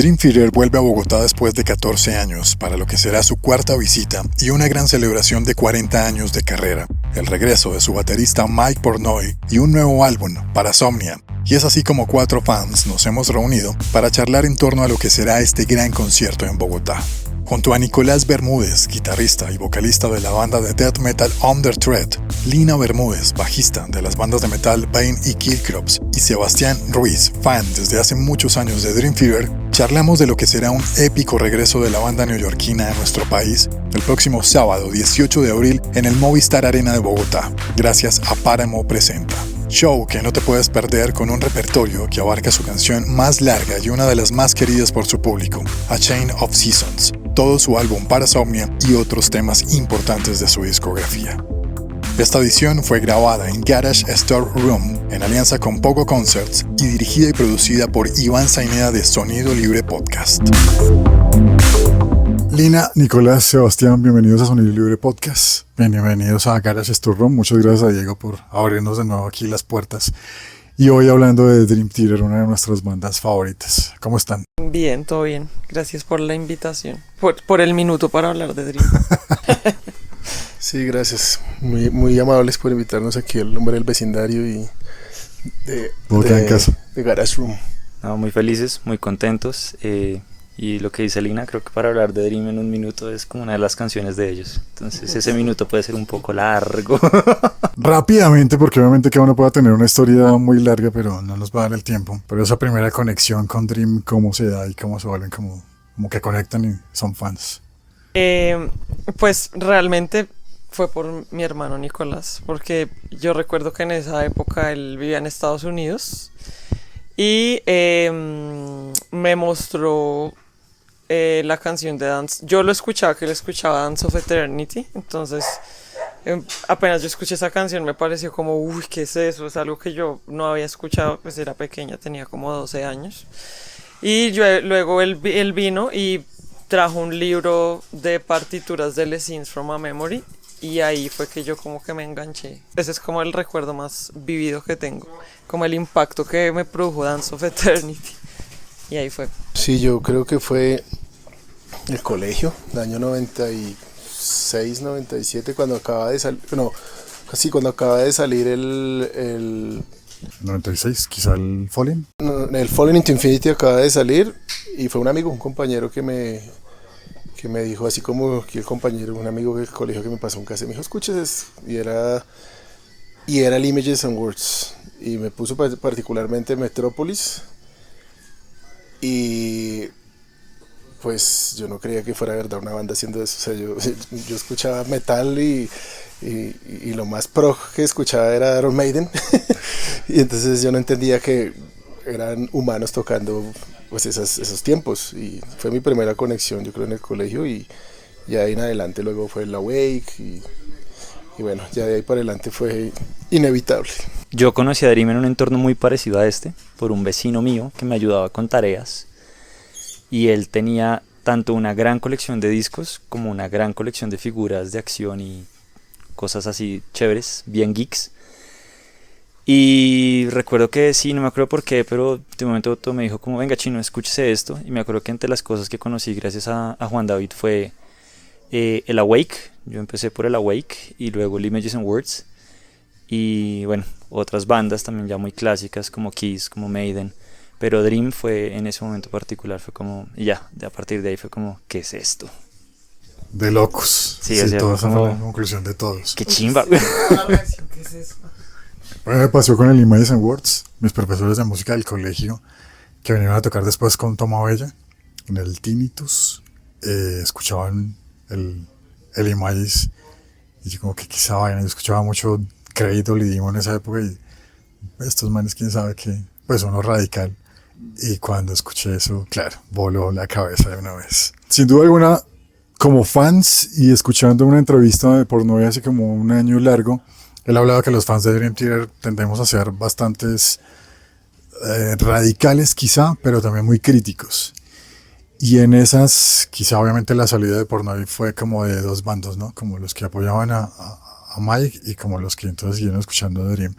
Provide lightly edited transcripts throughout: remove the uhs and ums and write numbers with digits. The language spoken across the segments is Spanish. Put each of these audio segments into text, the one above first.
Dream Theater vuelve a Bogotá después de 14 años para lo que será su cuarta visita y una gran celebración de 40 años de carrera, el regreso de su baterista Mike Portnoy y un nuevo álbum, Parasomnia. Y es así como 4 fans nos hemos reunido para charlar en torno a lo que será este gran concierto en Bogotá. Junto a Nicolás Bermúdez, guitarrista y vocalista de la banda de death metal Under Threat, Lina Bermúdez, bajista de las bandas de metal Bane y Killcrops, y Sebastián Ruiz, fan desde hace muchos años de Dream Theater, charlamos de lo que será un épico regreso de la banda neoyorquina a nuestro país el próximo sábado 18 de abril en el Movistar Arena de Bogotá, gracias a Páramo Presenta. Show que no te puedes perder con un repertorio que abarca su canción más larga y una de las más queridas por su público, A Chain of Seasons, todo su álbum Parasomnia y otros temas importantes de su discografía. Esta edición fue grabada en Garage Store Room en alianza con Pogo Concerts y dirigida y producida por Iván Zainea de Sonido Libre Podcast. Lina, Nicolás, Sebastián, bienvenidos a Sonido Libre Podcast. Bienvenidos a Garage Store Room. Muchas gracias a Diego por abrirnos de nuevo aquí las puertas. Y hoy hablando de Dream Theater, una de nuestras bandas favoritas. ¿Cómo están? Bien, todo bien. Gracias por la invitación. Por el minuto para hablar de Dream. Sí, gracias. Muy amables por invitarnos aquí al nombre del vecindario y de Garage Room. No, muy felices, muy contentos. Y lo que dice Lina, creo que para hablar de Dream en un minuto es como una de las canciones de ellos. Entonces ese minuto puede ser un poco largo. Rápidamente, porque obviamente cada uno pueda tener una historia muy larga, pero no nos va a dar el tiempo. Pero esa primera conexión con Dream, ¿cómo se da y cómo se vuelven como que conectan y son fans? Pues realmente fue por mi hermano Nicolás, porque yo recuerdo que en esa época él vivía en Estados Unidos y me mostró la canción de Dance. Yo lo escuchaba, que él escuchaba Dance of Eternity. Entonces apenas yo escuché esa canción me pareció como uy, ¿qué es eso? Es algo que yo no había escuchado, pues era pequeña, tenía como 12 años. Y luego él vino y trajo un libro de partituras de Lessons from a Memory. Y ahí fue que yo como que me enganché. Ese es como el recuerdo más vivido que tengo, como el impacto que me produjo Dance of Eternity. Y ahí fue. Sí, yo creo que fue el colegio, el año 96, 97, cuando acaba de salir, cuando acaba de salir el 96, quizá el Falling. El Falling into Infinity acaba de salir y fue un amigo, un compañero que me dijo, así como que un amigo del colegio que me pasó un cassette, me dijo, escuches eso, y era el Images and Words, y me puso particularmente Metropolis. Y pues yo no creía que fuera verdad una banda haciendo eso. O sea, yo escuchaba metal y lo más pro que escuchaba era Iron Maiden. Y entonces yo no entendía que eran humanos tocando pues esos tiempos. Y fue mi primera conexión, yo creo, en el colegio. Y ya ahí en adelante luego fue el Awake. Y bueno, ya de ahí para adelante fue inevitable. Yo conocí a Dream en un entorno muy parecido a este, por un vecino mío que me ayudaba con tareas. Y él tenía tanto una gran colección de discos como una gran colección de figuras de acción y cosas así chéveres, bien geeks. Y recuerdo que sí, no me acuerdo por qué, pero de un momento a otro me dijo como, venga chino, escúchese esto. Y me acuerdo que entre las cosas que conocí gracias a Juan David fue el Awake. Yo empecé por el Awake y luego el Images and Words. Y bueno, otras bandas también ya muy clásicas como Kiss, como Maiden. Pero Dream fue en ese momento particular, fue como, y ya, a partir de ahí fue como, ¿qué es esto? De locos. Sí, o sea, toda esa como, fue la conclusión de todos. ¡Qué chimba! ¿Qué es eso? Me pasó con el Images and Words, mis profesores de música del colegio, que vinieron a tocar después con Toma Bella, en el Tinnitus, escuchaban el Images, y yo como que quizá vayan, yo escuchaba mucho Cradle y Demon en esa época, y estos manes quién sabe qué, pues uno radical. Y cuando escuché eso, claro, voló la cabeza de una vez. Sin duda alguna, como fans y escuchando una entrevista de Portnoy hace como un año largo, él hablaba que los fans de Dream Theater tendemos a ser bastantes radicales quizá, pero también muy críticos. Y en esas, quizá obviamente la salida de Portnoy fue como de dos bandos, ¿no? Como los que apoyaban a Mike y como los que entonces siguieron escuchando a Dream.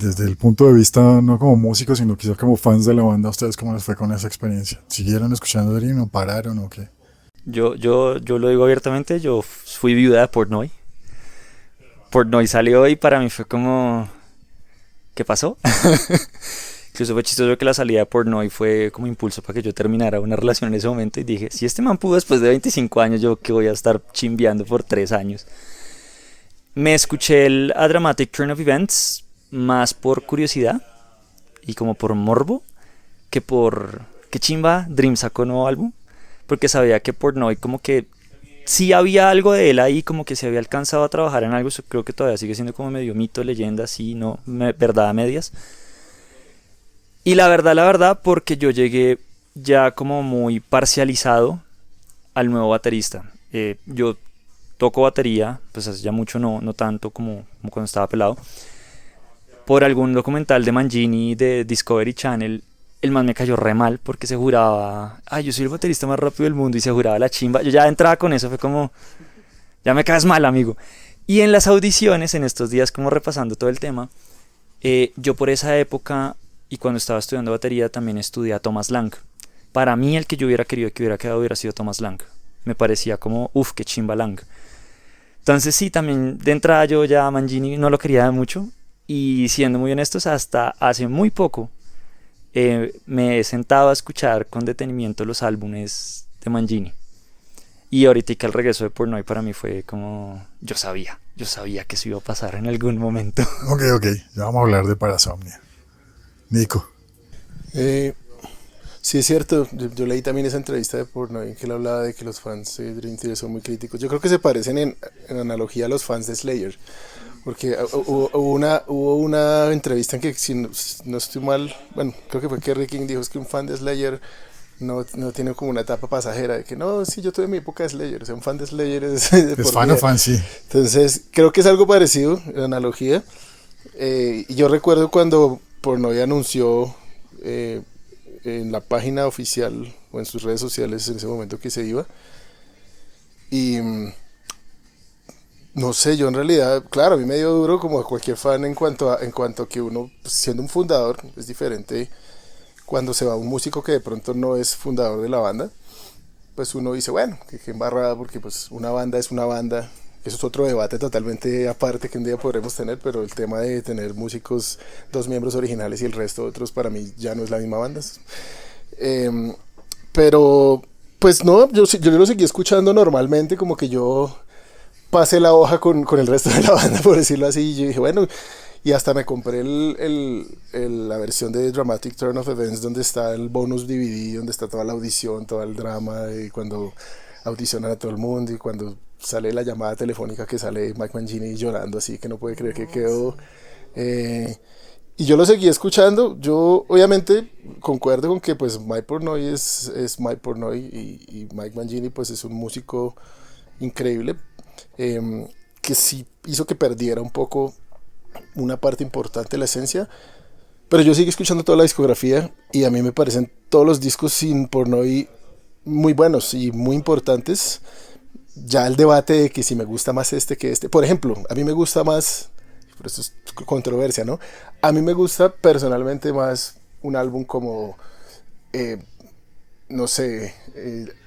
Desde el punto de vista no como músicos, sino quizá como fans de la banda, ¿a ustedes cómo les fue con esa experiencia? ¿Siguieron escuchando Dream o pararon o qué? Yo lo digo abiertamente, yo fui viuda de Portnoy. Portnoy salió y para mí fue como... ¿Qué pasó? Incluso fue chistoso que la salida de Portnoy fue como impulso para que yo terminara una relación en ese momento y dije, si este man pudo después de 25 años, yo que voy a estar chimbeando por 3 años. Me escuché el A Dramatic Turn of Events más por curiosidad y como por morbo que por... ¿Qué chimba? Dream sacó nuevo álbum. Porque sabía que Portnoy como que sí había algo de él ahí, como que se había alcanzado a trabajar en algo. Eso creo que todavía sigue siendo como medio mito, leyenda, así, no, verdad a medias. Y la verdad, porque yo llegué ya como muy parcializado al nuevo baterista. Yo toco batería, pues hace ya mucho no tanto como cuando estaba pelado. Por algún documental de Mangini de Discovery Channel, el man me cayó re mal porque se juraba, ay, yo soy el baterista más rápido del mundo y se juraba la chimba. Yo ya entraba con eso, fue como, ya me caes mal, amigo. Y en las audiciones, en estos días como repasando todo el tema, yo por esa época y cuando estaba estudiando batería también estudié a Thomas Lang. Para mí el que yo hubiera querido que hubiera quedado hubiera sido Thomas Lang. Me parecía como, uff, qué chimba Lang. Entonces sí, también de entrada yo ya a Mangini no lo quería mucho y siendo muy honestos, hasta hace muy poco me he sentado a escuchar con detenimiento los álbumes de Mangini. Y ahorita que el regreso de Portnoy para mí fue como... Yo sabía que eso iba a pasar en algún momento. Ok, ya vamos a hablar de Parasomnia. Nico. Sí, es cierto. Yo leí también esa entrevista de Portnoy en que él hablaba de que los fans de Dream Theater son muy críticos. Yo creo que se parecen en analogía a los fans de Slayer. Porque hubo una entrevista en que, si no estoy mal, bueno, creo que fue Kerry King dijo es que un fan de Slayer no tiene como una etapa pasajera, de que no, sí, yo tuve mi época de Slayer, o sea, un fan de Slayer es fan o fan, sí. Entonces, creo que es algo parecido, la analogía. Y yo recuerdo cuando Portnoy anunció en la página oficial o en sus redes sociales en ese momento que se iba. Y... no sé, yo en realidad, claro, a mí me dio duro como a cualquier fan en cuanto a que uno, pues, siendo un fundador, es diferente cuando se va un músico que de pronto no es fundador de la banda, pues uno dice, bueno, que embarrada, porque pues una banda es una banda, eso es otro debate totalmente aparte que un día podremos tener, pero el tema de tener músicos, 2 miembros originales y el resto otros, para mí ya no es la misma banda. Pero, pues no, yo lo seguí escuchando normalmente, como que yo... pasé la hoja con el resto de la banda, por decirlo así, y yo dije, bueno, y hasta me compré la versión de Dramatic Turn of Events, donde está el bonus DVD, donde está toda la audición, todo el drama, y cuando audicionan a todo el mundo, y cuando sale la llamada telefónica que sale Mike Mangini llorando así, que no puede creer que quedó. Y yo lo seguí escuchando. Yo obviamente concuerdo con que pues Mike Portnoy es Mike Portnoy, y Mike Mangini pues es un músico increíble, que sí hizo que perdiera un poco una parte importante de la esencia, pero yo sigo escuchando toda la discografía y a mí me parecen todos los discos sin Portnoy muy buenos y muy importantes. Ya el debate de que si me gusta más este que este, por ejemplo, a mí me gusta más, por eso es controversia, ¿no? A mí me gusta personalmente más un álbum como no sé,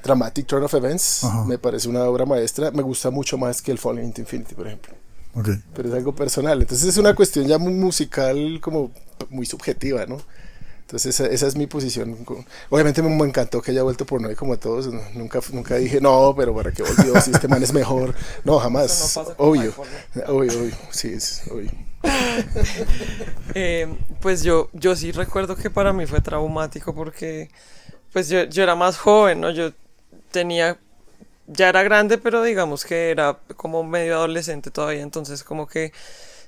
Dramatic Turn of Events. Ajá. Me parece una obra maestra. Me gusta mucho más que el Falling into Infinity, por ejemplo. Okay. Pero es algo personal. Entonces es una cuestión ya muy musical, como muy subjetiva, ¿no? Entonces esa es mi posición. Obviamente me encantó que haya vuelto Portnoy como a todos. Nunca dije, no, pero ¿para qué volvió? Si este man es mejor. No, jamás. No obvio. Sí, es obvio. Pues yo sí recuerdo que para mí fue traumático porque... pues yo era más joven, ¿no? Ya era grande, pero digamos que era como medio adolescente todavía, entonces como que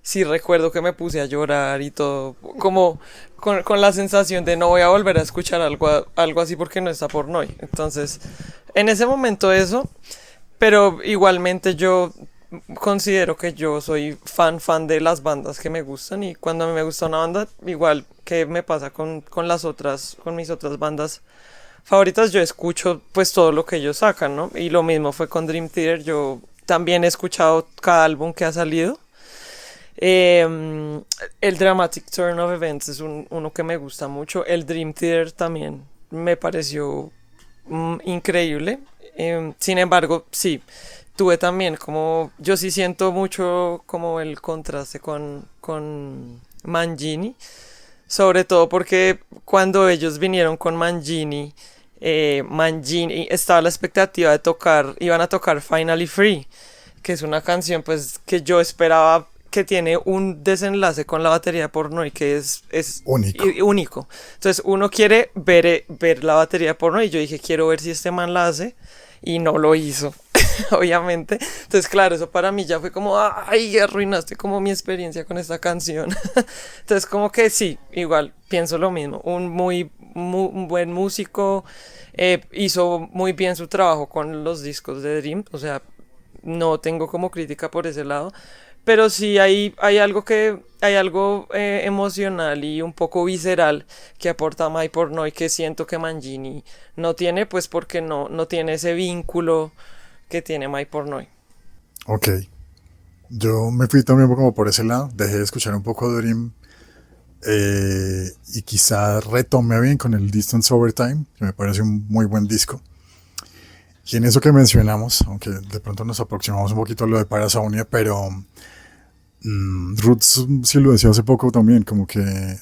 sí recuerdo que me puse a llorar y todo, como con la sensación de no voy a volver a escuchar algo así porque no está Portnoy. Entonces, en ese momento eso, pero igualmente yo considero que yo soy fan de las bandas que me gustan, y cuando a mí me gusta una banda, igual que me pasa con mis otras bandas favoritas, yo escucho pues todo lo que ellos sacan, ¿no? Y lo mismo fue con Dream Theater. Yo también he escuchado cada álbum que ha salido El Dramatic Turn of Events es uno que me gusta mucho. El Dream Theater también me pareció increíble. Sin embargo, sí, tuve también como, yo sí siento mucho como el contraste con Mangini, sobre todo porque cuando ellos vinieron con Mangini, Mangini estaba la expectativa de tocar, iban a tocar Finally Free, que es una canción pues que yo esperaba que tiene un desenlace con la batería de Portnoy que es único. Entonces uno quiere ver la batería de Portnoy y yo dije quiero ver si este man la hace y no lo hizo. Obviamente, entonces claro, eso para mí ya fue como, ay, arruinaste como mi experiencia con esta canción. Entonces como que sí, igual pienso lo mismo, un buen músico, hizo muy bien su trabajo con los discos de Dream, o sea, no tengo como crítica por ese lado, pero sí hay algo emocional y un poco visceral que aporta Mike Portnoy que siento que Mangini no tiene, pues porque no tiene ese vínculo que tiene Mike Portnoy. Ok. Yo me fui también como por ese lado. Dejé de escuchar un poco de Dream. Y quizá retomé bien con el Distance Over Time, que me parece un muy buen disco. Y en eso que mencionamos, aunque de pronto nos aproximamos un poquito a lo de Parasaunia, pero Roots sí lo decía hace poco también, como que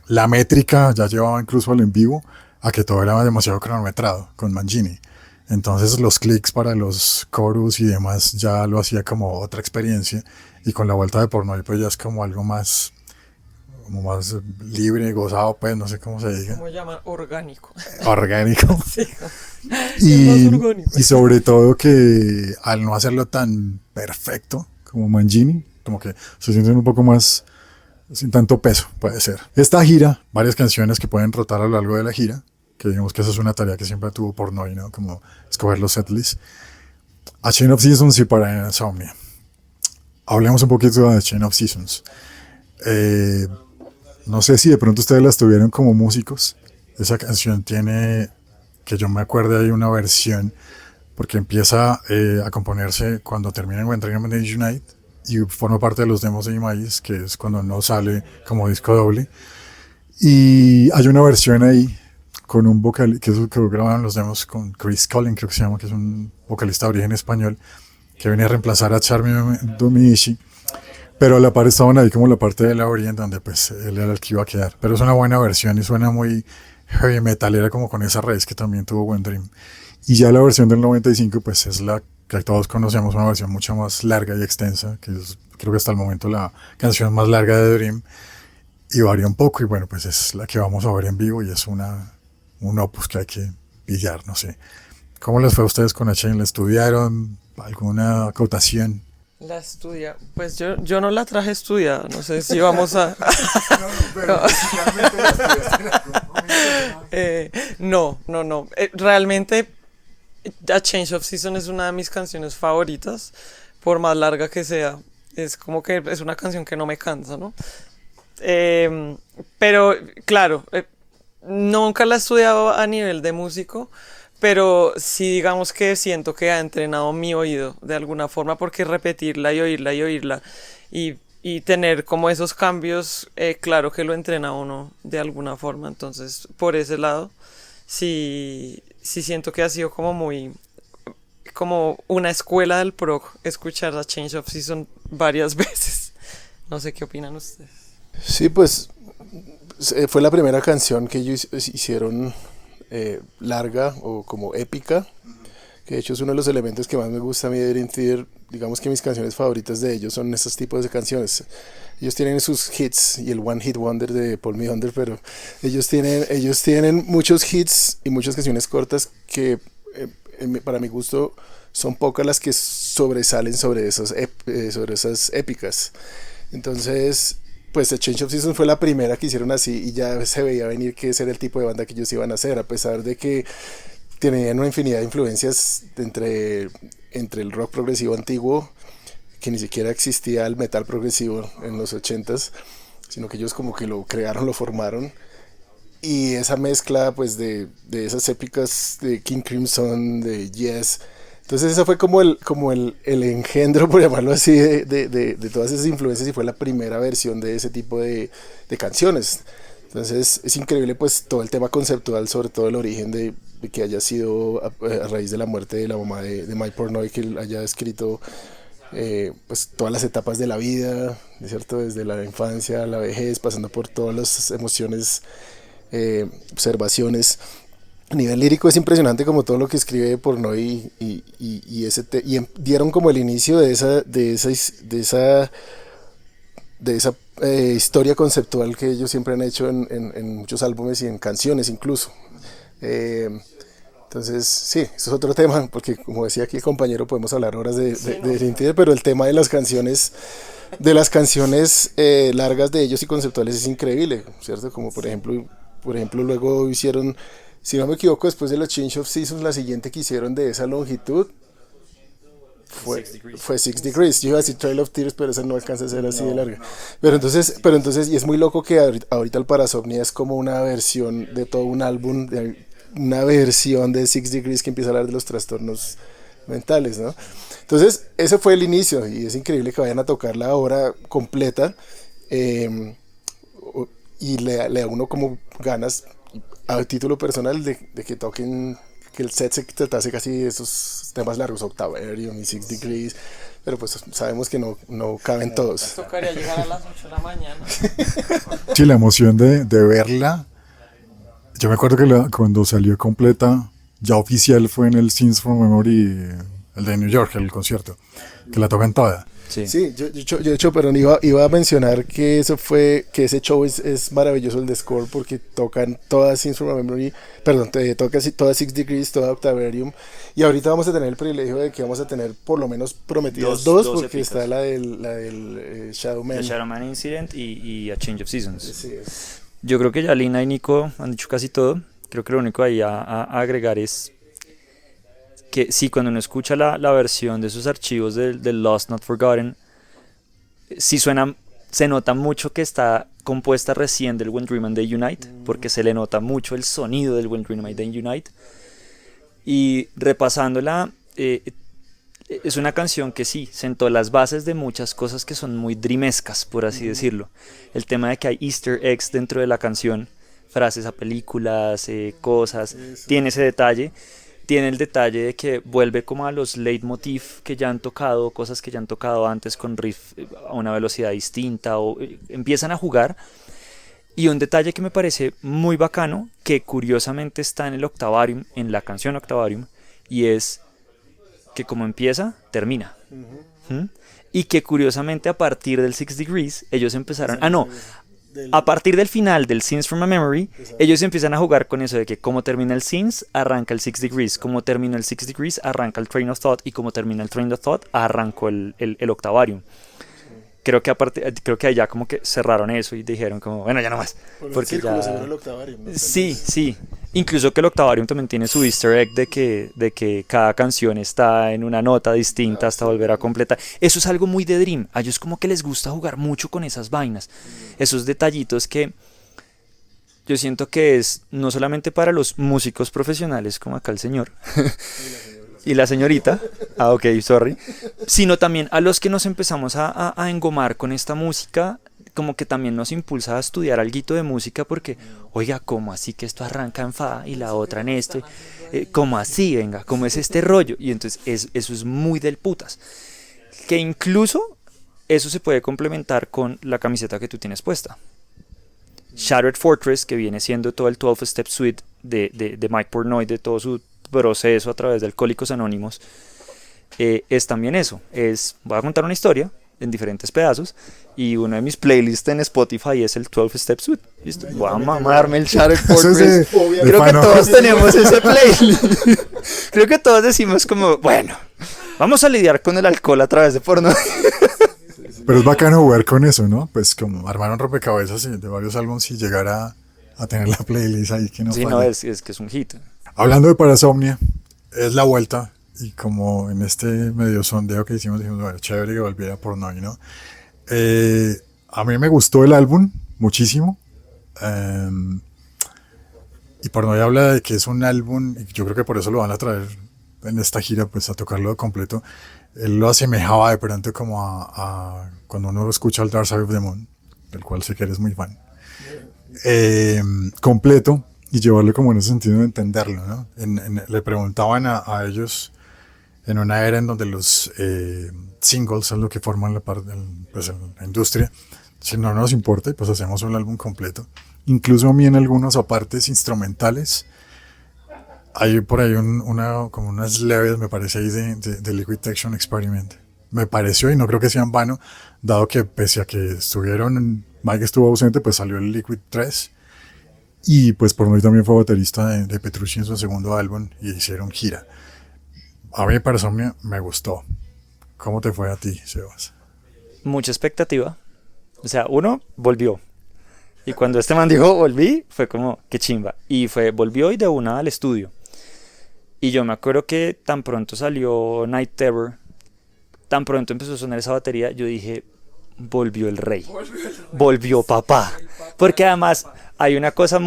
la métrica ya llevaba incluso al en vivo a que todo era demasiado cronometrado con Mangini. Entonces los clics para los chorus y demás ya lo hacía como otra experiencia, y con la vuelta de Portnoy pues ya es como algo más libre, gozado, pues no sé cómo se diga. ¿Cómo llaman? Orgánico. Orgánico. Sí. Y sobre todo que al no hacerlo tan perfecto como Mangini, como que se sienten un poco más sin tanto peso, puede ser. Esta gira, varias canciones que pueden rotar a lo largo de la gira, que digamos que esa es una tarea que siempre tuvo Portnoy, ¿no? Como escoger los setlists. A Chain of Seasons y para Insomnia. Hablemos un poquito de Chain of Seasons. No sé si de pronto ustedes las tuvieron como músicos. Esa canción tiene, que yo me acuerdo, hay una versión, porque empieza a componerse cuando termina When Dream Unite y forma parte de los demos de Imagis, que es cuando no sale como disco doble. Y hay una versión ahí con un vocalista, que eso que grabaron los demos con Chris Collin, creo que se llama, que es un vocalista de origen español, que venía a reemplazar a Charmi Dominici, pero a la par estaban ahí como la parte de la Orient, donde pues él era el que iba a quedar. Pero es una buena versión y suena muy heavy metal, era como con esa raíz que también tuvo When Dream. Y ya la versión del 95 pues es la que todos conocemos, una versión mucho más larga y extensa, que es creo que hasta el momento la canción más larga de Dream, y varía un poco, y bueno, pues es la que vamos a ver en vivo y es un opus que hay que pillar, no sé. ¿Cómo les fue a ustedes con A Chain? ¿La estudiaron? ¿Alguna acotación? La estudia, pues yo no la traje estudiada, no sé si vamos a... No. Realmente A Change of Season es una de mis canciones favoritas, por más larga que sea. Es como que es una canción que no me cansa, ¿no? Pero claro, nunca la he estudiado a nivel de músico, pero sí digamos que siento que ha entrenado mi oído de alguna forma, porque repetirla y oírla y tener como esos cambios, claro que lo entrena uno de alguna forma. Entonces por ese lado sí siento que ha sido como una escuela del prog escuchar a Change of Season varias veces. No sé qué opinan ustedes. Sí, pues fue la primera canción que ellos hicieron larga o como épica, que de hecho es uno de los elementos que más me gusta a mí de Dream Theater. Digamos que mis canciones favoritas de ellos son esos tipos de canciones. Ellos tienen sus hits y el One Hit Wonder de Paul Me Under, pero ellos tienen muchos hits y muchas canciones cortas que para mi gusto son pocas las que sobresalen sobre esas épicas. Entonces pues The Change of Seasons fue la primera que hicieron así, y ya se veía venir que ese era el tipo de banda que ellos iban a hacer, a pesar de que tenían una infinidad de influencias entre el rock progresivo antiguo, que ni siquiera existía el metal progresivo en los 80s, sino que ellos como que lo crearon, lo formaron, y esa mezcla pues de esas épicas de King Crimson, de Yes, Entonces ese fue como el engendro, por llamarlo así, de todas esas influencias, y fue la primera versión de ese tipo de canciones. Entonces es increíble pues todo el tema conceptual, sobre todo el origen de que haya sido a raíz de la muerte de la mamá de Mike Portnoy, que él haya escrito pues todas las etapas de la vida, ¿cierto? Desde la infancia a la vejez, pasando por todas las emociones, observaciones. A nivel lírico es impresionante como todo lo que escribe Portnoy, y dieron como el inicio de esa historia conceptual que ellos siempre han hecho en muchos álbumes y en canciones incluso. Entonces, sí, eso es otro tema, porque como decía aquí el compañero, podemos hablar horas de Inter, pero el tema de las canciones largas de ellos y conceptuales es increíble, ¿cierto? Como por ejemplo luego hicieron, si no me equivoco, después de los Change of Seasons, la siguiente que hicieron de esa longitud fue Six Degrees. Yo iba a decir Trail of Tears, pero esa no alcanza a ser así de larga. Pero entonces, y es muy loco que ahorita el Parasomnia es como una versión de todo un álbum, una versión de Six Degrees que empieza a hablar de los trastornos mentales, ¿no? Entonces, ese fue el inicio, y es increíble que vayan a tocar la obra completa, y le da a uno como ganas, a título personal, de que toquen, que el set se tratase casi de esos temas largos, Octavarium y Six Degrees, pero pues sabemos que no caben todos. Tocaría llegar a las 8 de la mañana. Sí, la emoción de verla. Yo me acuerdo que cuando salió completa, ya oficial, fue en el Scenes from Memory, el de New York, el concierto, que la tocan toda. Sí, yo de hecho, pero iba a mencionar que ese show es maravilloso, el de Score, porque tocan todas Scenes from Memory, perdón, toca todas Six Degrees, toda Octavarium, y ahorita vamos a tener el privilegio de que vamos a tener por lo menos prometidas dos porque épicas. Está la del Shadow Man. The Shadow Man Incident y A Change of Seasons. Sí, es. Yo creo que ya Lina y Nico han dicho casi todo. Creo que lo único ahí a agregar es que sí, cuando uno escucha la versión de esos archivos del Lost Not Forgotten, sí se nota mucho que está compuesta recién del When Dream and Day Unite, porque se le nota mucho el sonido del When Dream and Day Unite. Y repasándola, es una canción que sí, sentó las bases de muchas cosas que son muy dreamescas, por así decirlo. El tema de que hay easter eggs dentro de la canción, frases a películas, cosas, tiene ese detalle. Tiene el detalle de que vuelve como a los leitmotiv que ya han tocado, cosas que ya han tocado antes con riff a una velocidad distinta, o empiezan a jugar. Y un detalle que me parece muy bacano, que curiosamente está en el Octavarium, en la canción Octavarium, y es que como empieza, termina. Y que curiosamente a partir del Six Degrees, ellos empezaron... A partir del final del Scenes from a Memory, ellos empiezan a jugar con eso de que como termina el Scenes, arranca el Six Degrees, como termina el Six Degrees, arranca el Train of Thought, y como termina el Train of Thought, arrancó el Octavarium. Creo que allá como que cerraron eso y dijeron como, bueno, ya no más. Porque ya... El Octavarium, ¿no? Sí. Incluso que el Octavarium también tiene su easter egg de que cada canción está en una nota distinta hasta volver a completar. Eso es algo muy de Dream. A ellos como que les gusta jugar mucho con esas vainas. Esos detallitos que yo siento que es no solamente para los músicos profesionales, como acá el señor y la señorita, sino también a los que nos empezamos a engomar con esta música, como que también nos impulsa a estudiar alguito de música, porque, oiga, ¿cómo así que esto arranca en fa y la otra en esto? ¿Cómo así, venga? ¿Cómo es este rollo? Y entonces eso es muy del putas. Que incluso eso se puede complementar con la camiseta que tú tienes puesta. Shattered Fortress, que viene siendo todo el 12 Step Suite de Mike Portnoy, de todo su proceso a través de Alcohólicos Anónimos, es también eso. Voy a contar una historia en diferentes pedazos, y uno de mis playlists en Spotify es el 12 Step Suite. ¿Listo? Voy a mamarme el Shattered Fortress. Creo que todos tenemos ese playlist. Creo que todos decimos como, bueno, vamos a lidiar con el alcohol a través de porno. Pero es bacano jugar con eso, ¿no? Pues como armar un rompecabezas de varios álbumes y llegar a tener la playlist ahí que no sí, falla. no, es que es un hit. Hablando de Parasomnia, es la vuelta, y como en este medio sondeo que hicimos, dijimos, bueno, chévere que volviera Portnoy, ¿no? A mí me gustó el álbum muchísimo, y Portnoy habla de que es un álbum, y yo creo que por eso lo van a traer en esta gira pues a tocarlo completo, él lo asemejaba de pronto como a cuando uno escucha el Dark Side of the Moon, del cual sé que eres muy fan, completo, y llevarlo como en ese sentido de entenderlo, ¿no? Le preguntaban a ellos en una era en donde los singles son lo que forman la parte pues, la industria, si no nos importa, pues hacemos un álbum completo. Incluso a mí en algunos apartes instrumentales hay por ahí como unas leves, me parece ahí de Liquid Tension Experiment. Me pareció, y no creo que sea en vano, dado que pese a que Mike estuvo ausente, pues salió el Liquid 3, y pues Portnoy también fue baterista de Petrucci en su segundo álbum, y hicieron gira. A mí persona me gustó. ¿Cómo te fue a ti, Sebas? Mucha expectativa. O sea, uno volvió. Y cuando este man dijo volví, fue como, qué chimba. Y volvió y de una al estudio. Y yo me acuerdo que tan pronto salió Night Terror, tan pronto empezó a sonar esa batería, yo dije, volvió el rey. Volvió papá. Porque además hay una cosa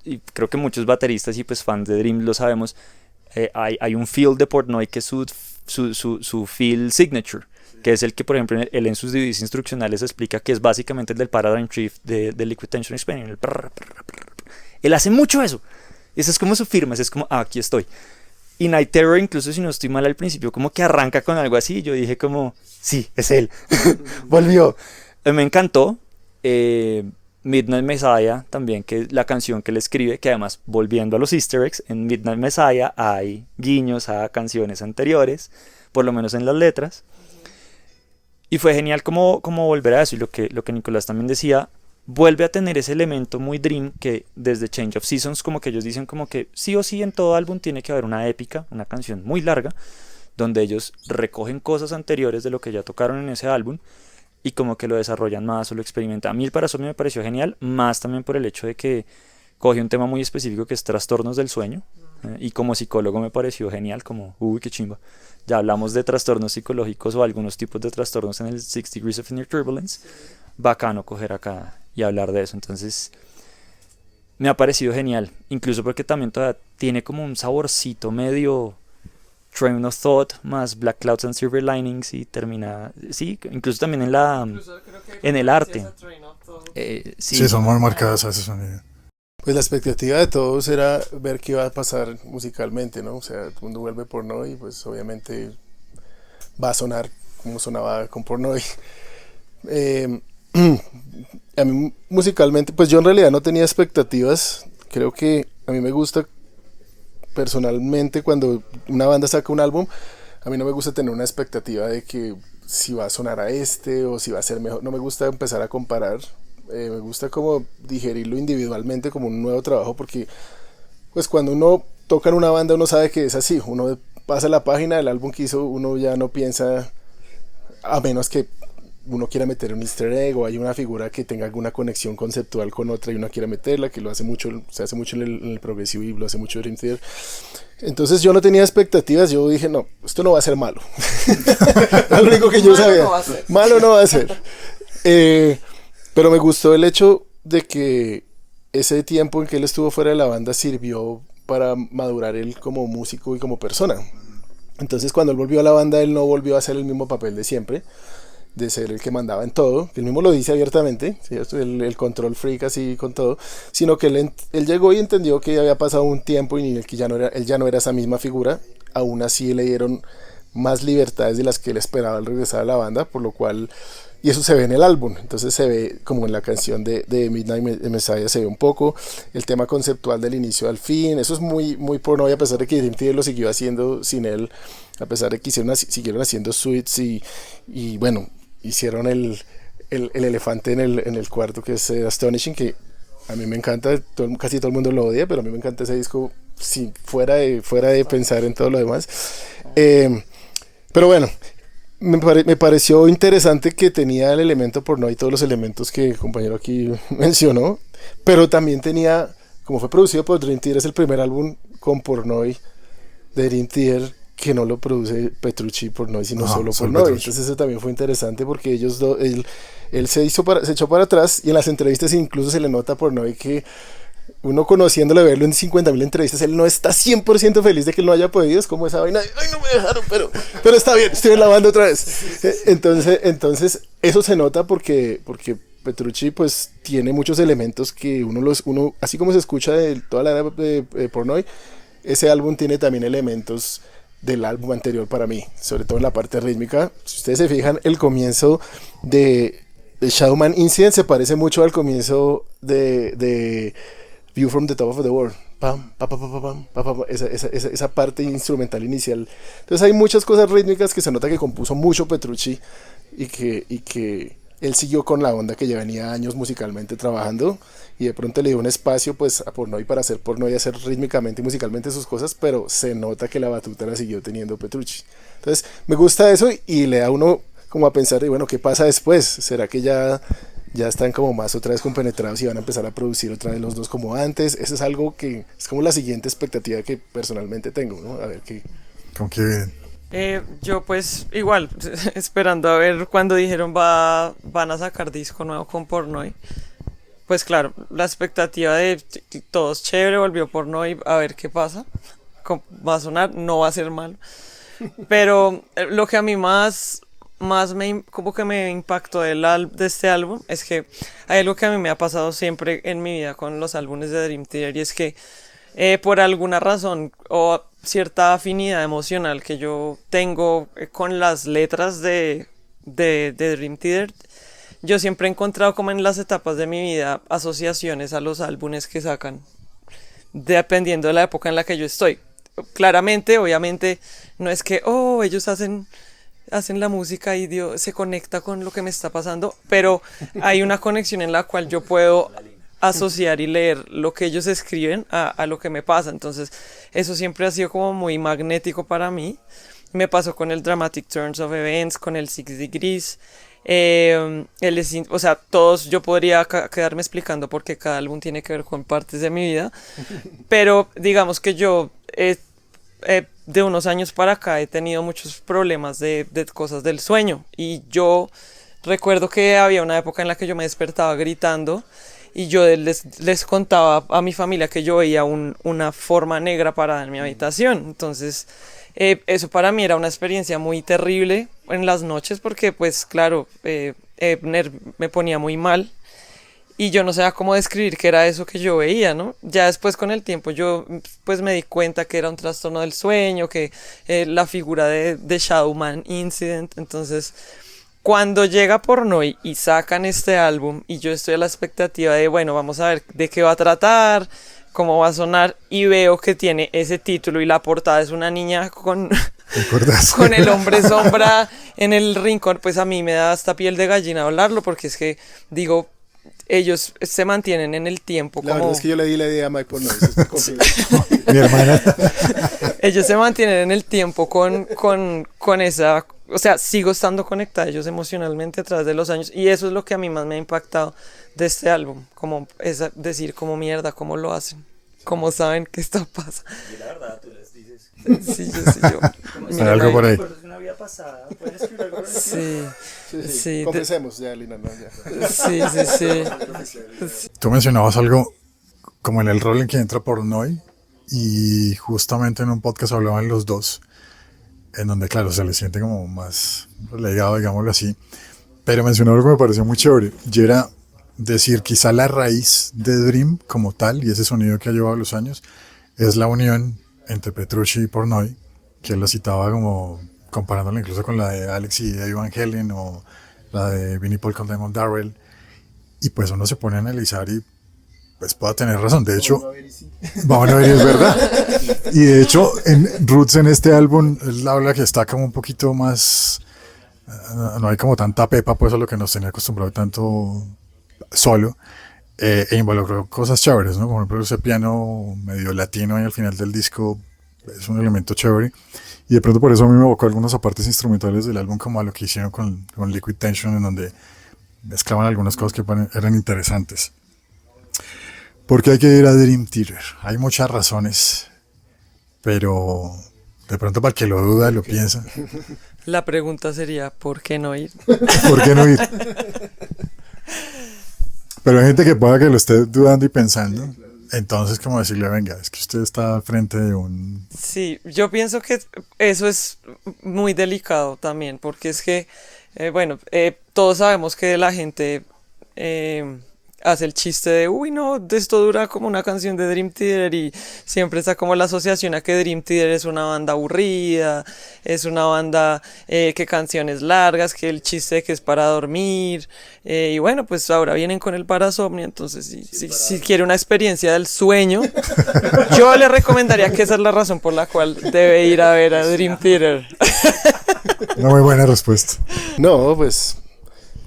y creo que muchos bateristas y pues fans de Dream lo sabemos, hay un feel de Portnoy que es su feel signature, que es el que, por ejemplo, él en sus DVDs instruccionales explica que es básicamente el del Paradigm Shift de Liquid Tension Experiment. Él hace mucho eso. Esa es como su firma, es como, aquí estoy. Y Night Terror, incluso si no estoy mal al principio, como que arranca con algo así. Yo dije como, sí, es él. Volvió. Me encantó. Midnight Messiah también, que es la canción que él escribe, que además, volviendo a los easter eggs, en Midnight Messiah hay guiños a canciones anteriores, por lo menos en las letras. Y fue genial como volver a eso. Y lo que Nicolás también decía, vuelve a tener ese elemento muy Dream que desde Change of Seasons como que ellos dicen como que sí o sí en todo álbum tiene que haber una épica, una canción muy larga, donde ellos recogen cosas anteriores de lo que ya tocaron en ese álbum y como que lo desarrollan más o lo experimentan. A mí el Parasomnia me pareció genial, más también por el hecho de que coge un tema muy específico que es trastornos del sueño, y como psicólogo me pareció genial, como uy, qué chimba. Ya hablamos de trastornos psicológicos o algunos tipos de trastornos en el 6 Degrees of Inner Turbulence. Bacano coger acá y hablar de eso. Entonces me ha parecido genial, incluso porque también todavía tiene como un saborcito medio Train of Thought más Black Clouds and Silver Linings y termina, sí, incluso también en el arte. Sí, son muy marcadas a ese sonido. Pues la expectativa de todos era ver qué iba a pasar musicalmente, ¿no? O sea, todo el mundo vuelve Portnoy y pues obviamente va a sonar como sonaba con Portnoy. A mí musicalmente, pues yo en realidad no tenía expectativas. Creo que a mí me gusta personalmente cuando una banda saca un álbum, a mí no me gusta tener una expectativa de que si va a sonar a o si va a ser mejor. No me gusta empezar a comparar. Me gusta como digerirlo individualmente como un nuevo trabajo, porque pues cuando uno toca en una banda uno sabe que es así, uno pasa la página del álbum que hizo, uno ya no piensa, a menos que uno quiera meter un easter egg o hay una figura que tenga alguna conexión conceptual con otra y uno quiera meterla, que lo hace mucho, se hace mucho en el progresivo y lo hace mucho Dream Theater. Entonces yo no tenía expectativas, yo dije no, esto no va a ser malo. Lo único que yo sabía, malo no va a ser. Pero me gustó el hecho de que ese tiempo en que él estuvo fuera de la banda sirvió para madurar él como músico y como persona. Entonces cuando él volvió a la banda, él no volvió a hacer el mismo papel de siempre, de ser el que mandaba en todo, que él mismo lo dice abiertamente, ¿sí? el control freak así con todo, sino que él llegó y entendió que había pasado un tiempo y que él ya no era esa misma figura. Aún así le dieron más libertades de las que él esperaba al regresar a la banda, por lo cual, y eso se ve en el álbum, entonces se ve como en la canción de Midnight Messiah, se ve un poco el tema conceptual del inicio al fin. Eso es muy, muy Portnoy, a pesar de que Dream Theater lo siguió haciendo sin él, a pesar de que siguieron haciendo suites y bueno, hicieron el elefante en el cuarto, que es Astonishing, que a mí me encanta, casi todo el mundo lo odia, pero a mí me encanta ese disco, fuera de pensar en todo lo demás. Pero bueno, me pareció interesante que tenía el elemento Portnoy y todos los elementos que el compañero aquí mencionó, pero también tenía, como fue producido por Dream Theater, es el primer álbum con Portnoy de Dream Theater que no lo produce Petrucci y Portnoy, sino solo Portnoy. Entonces eso también fue interesante porque ellos él se echó para atrás, y en las entrevistas incluso se le nota a Portnoy que uno conociéndolo, verlo en 50.000 entrevistas, él no está 100% feliz de que él no haya podido. Es como esa vaina, ay, no me dejaron, pero está bien, estoy en la banda otra vez. Entonces eso se nota porque Petrucci pues tiene muchos elementos que uno así como se escucha de toda la era de Portnoy, ese álbum tiene también elementos del álbum anterior para mí, sobre todo en la parte rítmica. Si ustedes se fijan, el comienzo de Shadowman Incident se parece mucho al comienzo de View from the Top of the World. Pam, pa, pa, pa, pa, pam, pa, pa, esa parte instrumental inicial. Entonces hay muchas cosas rítmicas que se nota que compuso mucho Petrucci y que él siguió con la onda que ya venía años musicalmente trabajando, y de pronto le dio un espacio pues a Portnoy para hacer Portnoy y hacer rítmicamente y musicalmente sus cosas, pero se nota que la batuta la siguió teniendo Petrucci. Entonces me gusta eso y le da uno como a pensar, y bueno, ¿qué pasa después? ¿Será que ya están como más otra vez compenetrados y van a empezar a producir otra vez los dos como antes? Eso es algo que es como la siguiente expectativa que personalmente tengo, ¿no? A ver qué... ¿Con qué? Yo pues igual, esperando a ver cuando dijeron van a sacar disco nuevo con Portnoy. Pues claro, la expectativa de todos chévere, volvió Portnoy, a ver qué pasa. Va a sonar, no va a ser malo. Pero lo que a mí más como que me impactó de este álbum es que hay algo que a mí me ha pasado siempre en mi vida con los álbumes de Dream Theater, y es que por alguna razón o cierta afinidad emocional que yo tengo con las letras de Dream Theater, yo siempre he encontrado como en las etapas de mi vida asociaciones a los álbumes que sacan, dependiendo de la época en la que yo estoy. Claramente, obviamente, no es que ellos hacen la música y Dios se conecta con lo que me está pasando, pero hay una conexión en la cual yo puedo asociar y leer lo que ellos escriben a lo que me pasa. Entonces eso siempre ha sido como muy magnético para mí. Me pasó con el Dramatic Turns of Events, con el Six Degrees, o sea, todos, yo podría quedarme explicando porque cada álbum tiene que ver con partes de mi vida, pero digamos que yo de unos años para acá he tenido muchos problemas de cosas del sueño, y yo recuerdo que había una época en la que yo me despertaba gritando y yo les contaba a mi familia que yo veía una forma negra parada en mi habitación. Entonces eso para mí era una experiencia muy terrible en las noches porque pues claro, me ponía muy mal y yo no sabía cómo describir qué era eso que yo veía, ¿no? Ya después con el tiempo yo pues me di cuenta que era un trastorno del sueño, que la figura de Shadowman Incident. Entonces cuando llega Portnoy y sacan este álbum y yo estoy a la expectativa de bueno, vamos a ver de qué va a tratar, cómo va a sonar, y veo que tiene ese título y la portada es una niña con el hombre sombra en el rincón, pues a mí me da hasta piel de gallina hablarlo, porque es que digo, ellos se mantienen en el tiempo. La verdad es que yo le di la idea a Mike Portnoy. Mi hermana. Ellos se mantienen en el tiempo con esa... O sea, sigo estando conectada a ellos emocionalmente a través de los años, y eso es lo que a mí más me ha impactado de este álbum, como es decir, como mierda, cómo lo hacen, cómo saben que esto pasa. Y la verdad, tú les dices. Sí, yo. Algo por ahí. Una vida pasada, ¿puedes escribir algo? Sí. Confesemos ya, Lina, no, ya. Sí. Tú mencionabas algo como en el rol en que entra Portnoy, y justamente en un podcast hablaban los dos, en donde claro, se le siente como más relegado, digámoslo así, pero mencionó algo que me pareció muy chévere, y era decir, quizá la raíz de Dream como tal, y ese sonido que ha llevado los años, es la unión entre Petrucci y Portnoy, que él la citaba como comparándola incluso con la de Alex y Eddie Van Halen, o la de Vinnie Paul con Damon Darrell, y pues uno se pone a analizar y pues pueda tener razón. De hecho, vamos a ver, es verdad. Y de hecho, en Roots, en este álbum, él habla que está como un poquito más, no hay como tanta pepa, pues a lo que nos tenía acostumbrado tanto solo, e involucró cosas chéveres, ¿no? Como por ejemplo ese piano medio latino ahí al final del disco, es un elemento chévere, y de pronto por eso a mí me evocó algunas partes instrumentales del álbum, como a lo que hicieron con Liquid Tension, en donde mezclaban algunas cosas que eran interesantes. ¿Por qué hay que ir a Dream Theater? Hay muchas razones, pero de pronto para el que lo duda, lo piensa. La pregunta sería, ¿por qué no ir? ¿Por qué no ir? Pero hay gente que pueda que lo esté dudando y pensando. Entonces, como decirle, venga, es que usted está al frente de un... Sí, yo pienso que eso es muy delicado también, porque es que, bueno, todos sabemos que la gente hace el chiste de, uy, no, de esto dura como una canción de Dream Theater y siempre está como la asociación a que Dream Theater es una banda aburrida, es una banda que canciones largas, que el chiste de que es para dormir, y bueno, pues ahora vienen con el parasomnio, entonces si quiere una experiencia del sueño, yo le recomendaría que esa es la razón por la cual debe ir a ver a Dream Theater. Una muy buena respuesta. No, pues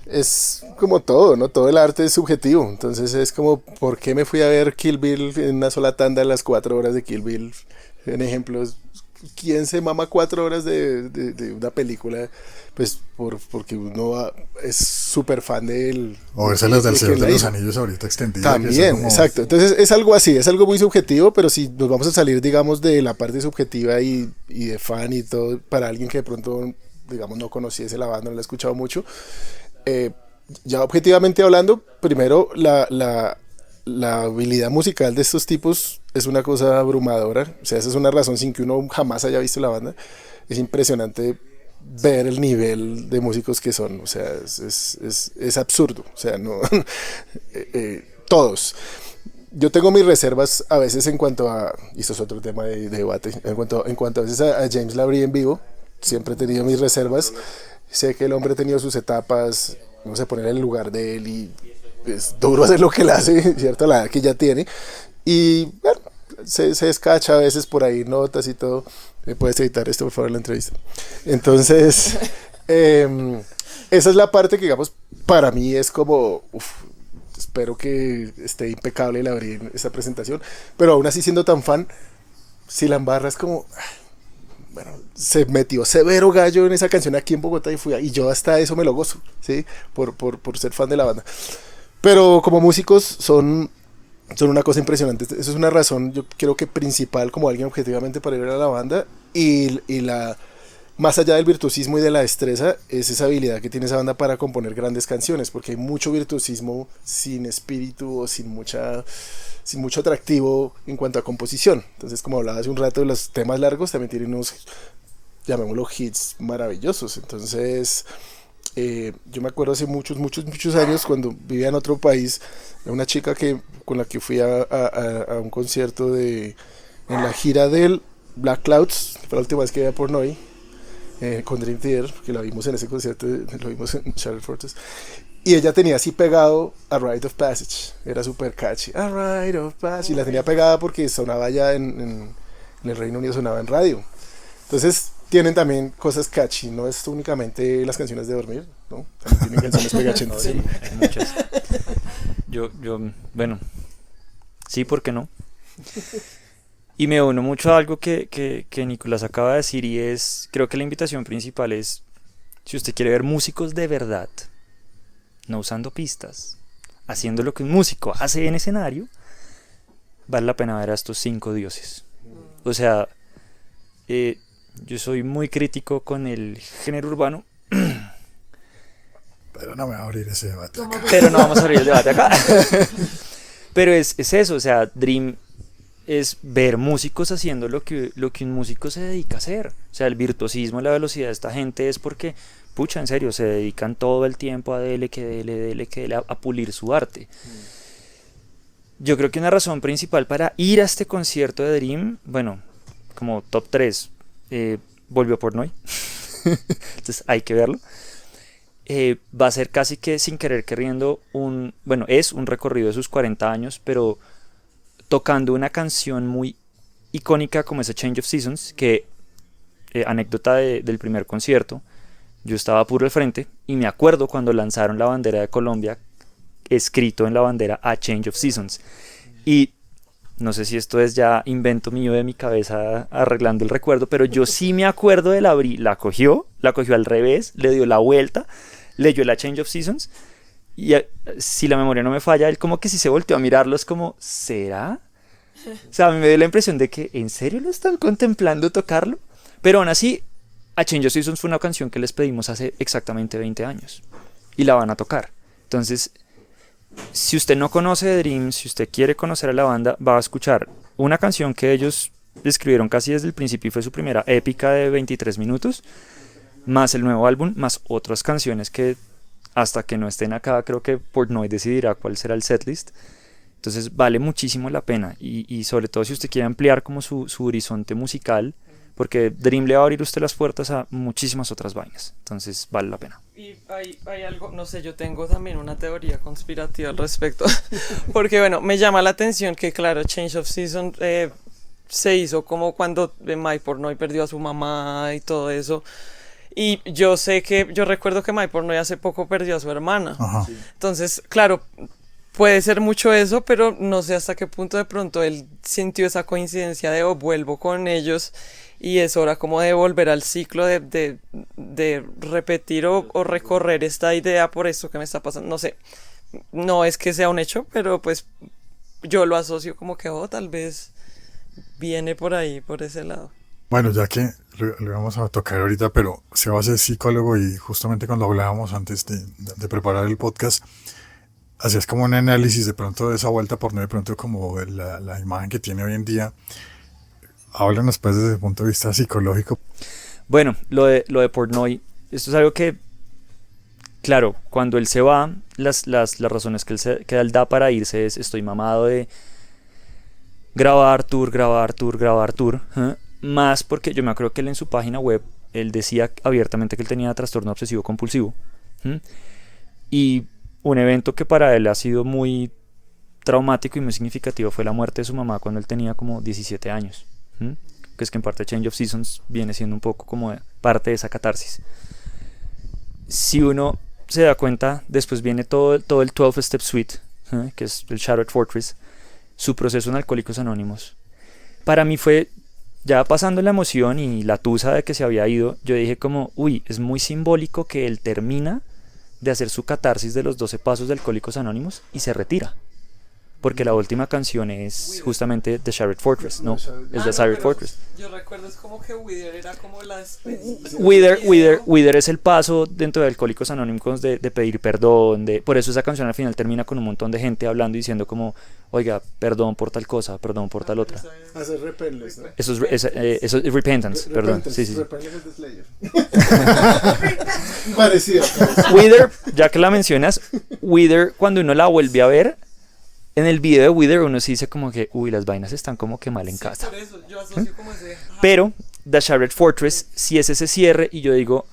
es como todo, ¿no? Todo el arte es subjetivo. Entonces es como, ¿por qué me fui a ver Kill Bill en una sola tanda en las 4 horas de Kill Bill? En ejemplos, ¿quién se mama 4 horas de una película? Pues porque uno es súper fan de él. O verse las del Señor de los Anillos ahorita extendida. También, como... exacto. Entonces es algo así, es algo muy subjetivo, pero si nos vamos a salir, digamos, de la parte subjetiva y de fan y todo, para alguien que de pronto, digamos, no conociese la banda, no la ha escuchado mucho, ya objetivamente hablando, primero la habilidad musical de estos tipos es una cosa abrumadora. O sea, esa es una razón sin que uno jamás haya visto la banda. Es impresionante ver el nivel de músicos que son. O sea, es absurdo. O sea, no todos. Yo tengo mis reservas a veces en cuanto a, y esto es otro tema de debate, en cuanto a veces a James Labrie en vivo. Siempre he tenido mis reservas. Sé que el hombre ha tenido sus etapas, no sé, poner en el lugar de él, y es duro hacer lo que él hace, ¿cierto? La edad que ya tiene. Y bueno, se descacha a veces por ahí notas y todo. ¿Me puedes editar esto, por favor, la entrevista? Entonces, esa es la parte que, digamos, para mí es como, espero que esté impecable el abrir esta presentación. Pero aún así, siendo tan fan, si la embarra es como... Bueno, se metió severo gallo en esa canción aquí en Bogotá y yo hasta eso me lo gozo, ¿sí? Por ser fan de la banda. Pero como músicos son una cosa impresionante. Eso es una razón, yo creo que principal, como alguien objetivamente, para ir a la banda. Y más allá del virtuosismo y de la destreza, es esa habilidad que tiene esa banda para componer grandes canciones, porque hay mucho virtuosismo sin espíritu o sin mucho atractivo en cuanto a composición. Entonces, como hablaba hace un rato de los temas largos, también tienen unos, llamémoslo, hits maravillosos. Entonces, yo me acuerdo hace muchos años, cuando vivía en otro país, de una chica con la que fui a un concierto en la gira del Black Clouds, fue la última vez que iba a Portnoy, con Dream Theater, que la vimos en ese concierto, lo vimos en Charlotte Fortress. Y ella tenía así pegado a Rite of Passage. Era súper catchy. A Rite of Passage. Y la tenía pegada porque sonaba ya en el Reino Unido, sonaba en radio. Entonces tienen también cosas catchy. No es únicamente las canciones de dormir, ¿no? También tienen canciones pegachentas. Sí, hay muchas. Bueno, sí, ¿por qué no? Y me uno mucho a algo que Nicolás acaba de decir, y creo que la invitación principal es, si usted quiere ver músicos de verdad, no usando pistas, haciendo lo que un músico hace en escenario, vale la pena ver a estos 5 dioses. O sea, yo soy muy crítico con el género urbano. Pero no me va a abrir ese debate acá. Pero no vamos a abrir el debate acá. Pero es eso, o sea, Dream es ver músicos haciendo lo que un músico se dedica a hacer. O sea, el virtuosismo, la velocidad de esta gente es porque... Pucha, en serio, se dedican todo el tiempo a dele, a pulir su arte. Yo creo que una razón principal para ir a este concierto de Dream, bueno, como top 3, volvió Portnoy, entonces hay que verlo. Va a ser casi que sin querer queriendo es un recorrido de sus 40 años, pero tocando una canción muy icónica como esa Change of Seasons, que, anécdota del primer concierto, yo estaba puro al frente y me acuerdo cuando lanzaron la bandera de Colombia, escrito en la bandera A Change of Seasons. Y no sé si esto es ya invento mío de mi cabeza arreglando el recuerdo, pero yo sí me acuerdo de la cogió al revés, le dio la vuelta, leyó la Change of Seasons y si la memoria no me falla, él como que sí se volteó a mirarlo, es como, ¿será? O sea, a mí me dio la impresión de que ¿en serio lo están contemplando tocarlo? Pero aún así, A Change of Seasons fue una canción que les pedimos hace exactamente 20 años y la van a tocar. Entonces, si usted no conoce The Dream, si usted quiere conocer a la banda, va a escuchar una canción que ellos escribieron casi desde el principio y fue su primera épica de 23 minutos, más el nuevo álbum, más otras canciones que hasta que no estén acá creo que Portnoy decidirá cuál será el setlist. Entonces vale muchísimo la pena y sobre todo si usted quiere ampliar como su horizonte musical, porque Dream le va a abrir usted las puertas a muchísimas otras vainas, entonces vale la pena. Y hay algo, no sé, yo tengo también una teoría conspirativa al respecto, porque bueno, me llama la atención que claro, Change of Season se hizo como cuando Mike Portnoy perdió a su mamá y todo eso. Y yo recuerdo que Mike Portnoy hace poco perdió a su hermana. Ajá. Entonces, claro, puede ser mucho eso, pero no sé hasta qué punto de pronto él sintió esa coincidencia de vuelvo con ellos y es hora como de volver al ciclo de repetir o recorrer esta idea por esto que me está pasando. No sé, no es que sea un hecho, pero pues yo lo asocio como que tal vez viene por ahí, por ese lado. Bueno, ya que lo vamos a tocar ahorita, pero Sebas es psicólogo y justamente cuando hablábamos antes de preparar el podcast, hacías como un análisis de pronto de esa vuelta por no de pronto como la imagen que tiene hoy en día. Háblanos pues desde el punto de vista psicológico. Bueno, lo de Portnoy, esto es algo que, claro, cuando él se va, las razones que él da para irse es estoy mamado de grabar tour, más porque yo me acuerdo que él en su página web, él decía abiertamente que él tenía trastorno obsesivo compulsivo. Y un evento que para él ha sido muy traumático y muy significativo fue la muerte de su mamá cuando él tenía como 17 años. Que es que en parte Change of Seasons viene siendo un poco como parte de esa catarsis. Si uno se da cuenta, después viene todo el 12 Step Suite, que es el Shattered Fortress, su proceso en Alcohólicos Anónimos. Para mí fue, ya pasando la emoción y la tusa de que se había ido, yo dije como, es muy simbólico que él termina de hacer su catarsis de los 12 pasos de Alcohólicos Anónimos y se retira. Porque la última canción es justamente The Shattered Fortress, ¿no? Es The Shattered Fortress. Yo recuerdo, es como que Wither era como la especie. Wither es el paso dentro de Alcohólicos Anónimos de pedir perdón. Por eso esa canción al final termina con un montón de gente hablando y diciendo como, oiga, perdón por tal cosa, perdón por tal otra. Hacer repentance, ¿no? Eso es repentance, perdón. Sí. Repentance es de Slayer. Parecido. Wither, ya que la mencionas, Wither cuando uno la vuelve a ver, en el video de Wither uno sí dice como que, las vainas están como que mal en casa. Por eso, yo asocio como ese. Pero The Shattered Fortress sí es ese cierre y yo digo,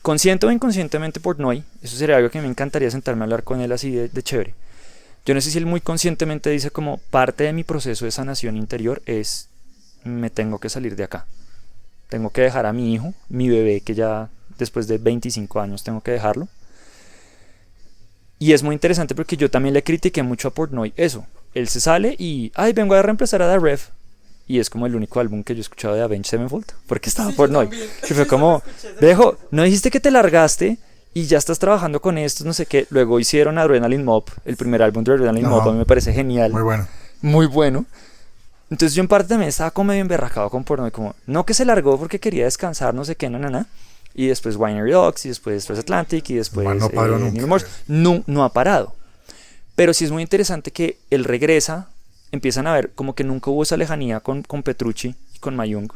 consciente o inconscientemente Portnoy, eso sería algo que me encantaría sentarme a hablar con él así de chévere. Yo no sé si él muy conscientemente dice como parte de mi proceso de sanación interior es, me tengo que salir de acá. Tengo que dejar a mi hijo, mi bebé que ya después de 25 años tengo que dejarlo. Y es muy interesante porque yo también le critiqué mucho a Portnoy eso. Él se sale y, vengo a reemplazar a The Ref. Y es como el único álbum que yo he escuchado de Avenged Sevenfold. Porque estaba Portnoy. Y fue como, dejo, no dijiste que te largaste y ya estás trabajando con esto, no sé qué. Luego hicieron Adrenaline Mob, el primer álbum de Adrenaline Mob. A mí me parece genial. Muy bueno. Muy bueno. Entonces yo en parte también estaba como medio emberracado con Portnoy. Como, no que se largó porque quería descansar, no sé qué, Y después Winery Dogs, y después Transatlantic, y después no paró nunca. Remorse. No ha parado. Pero sí es muy interesante que él regresa, empiezan a ver como que nunca hubo esa lejanía con Petrucci y con Mayung,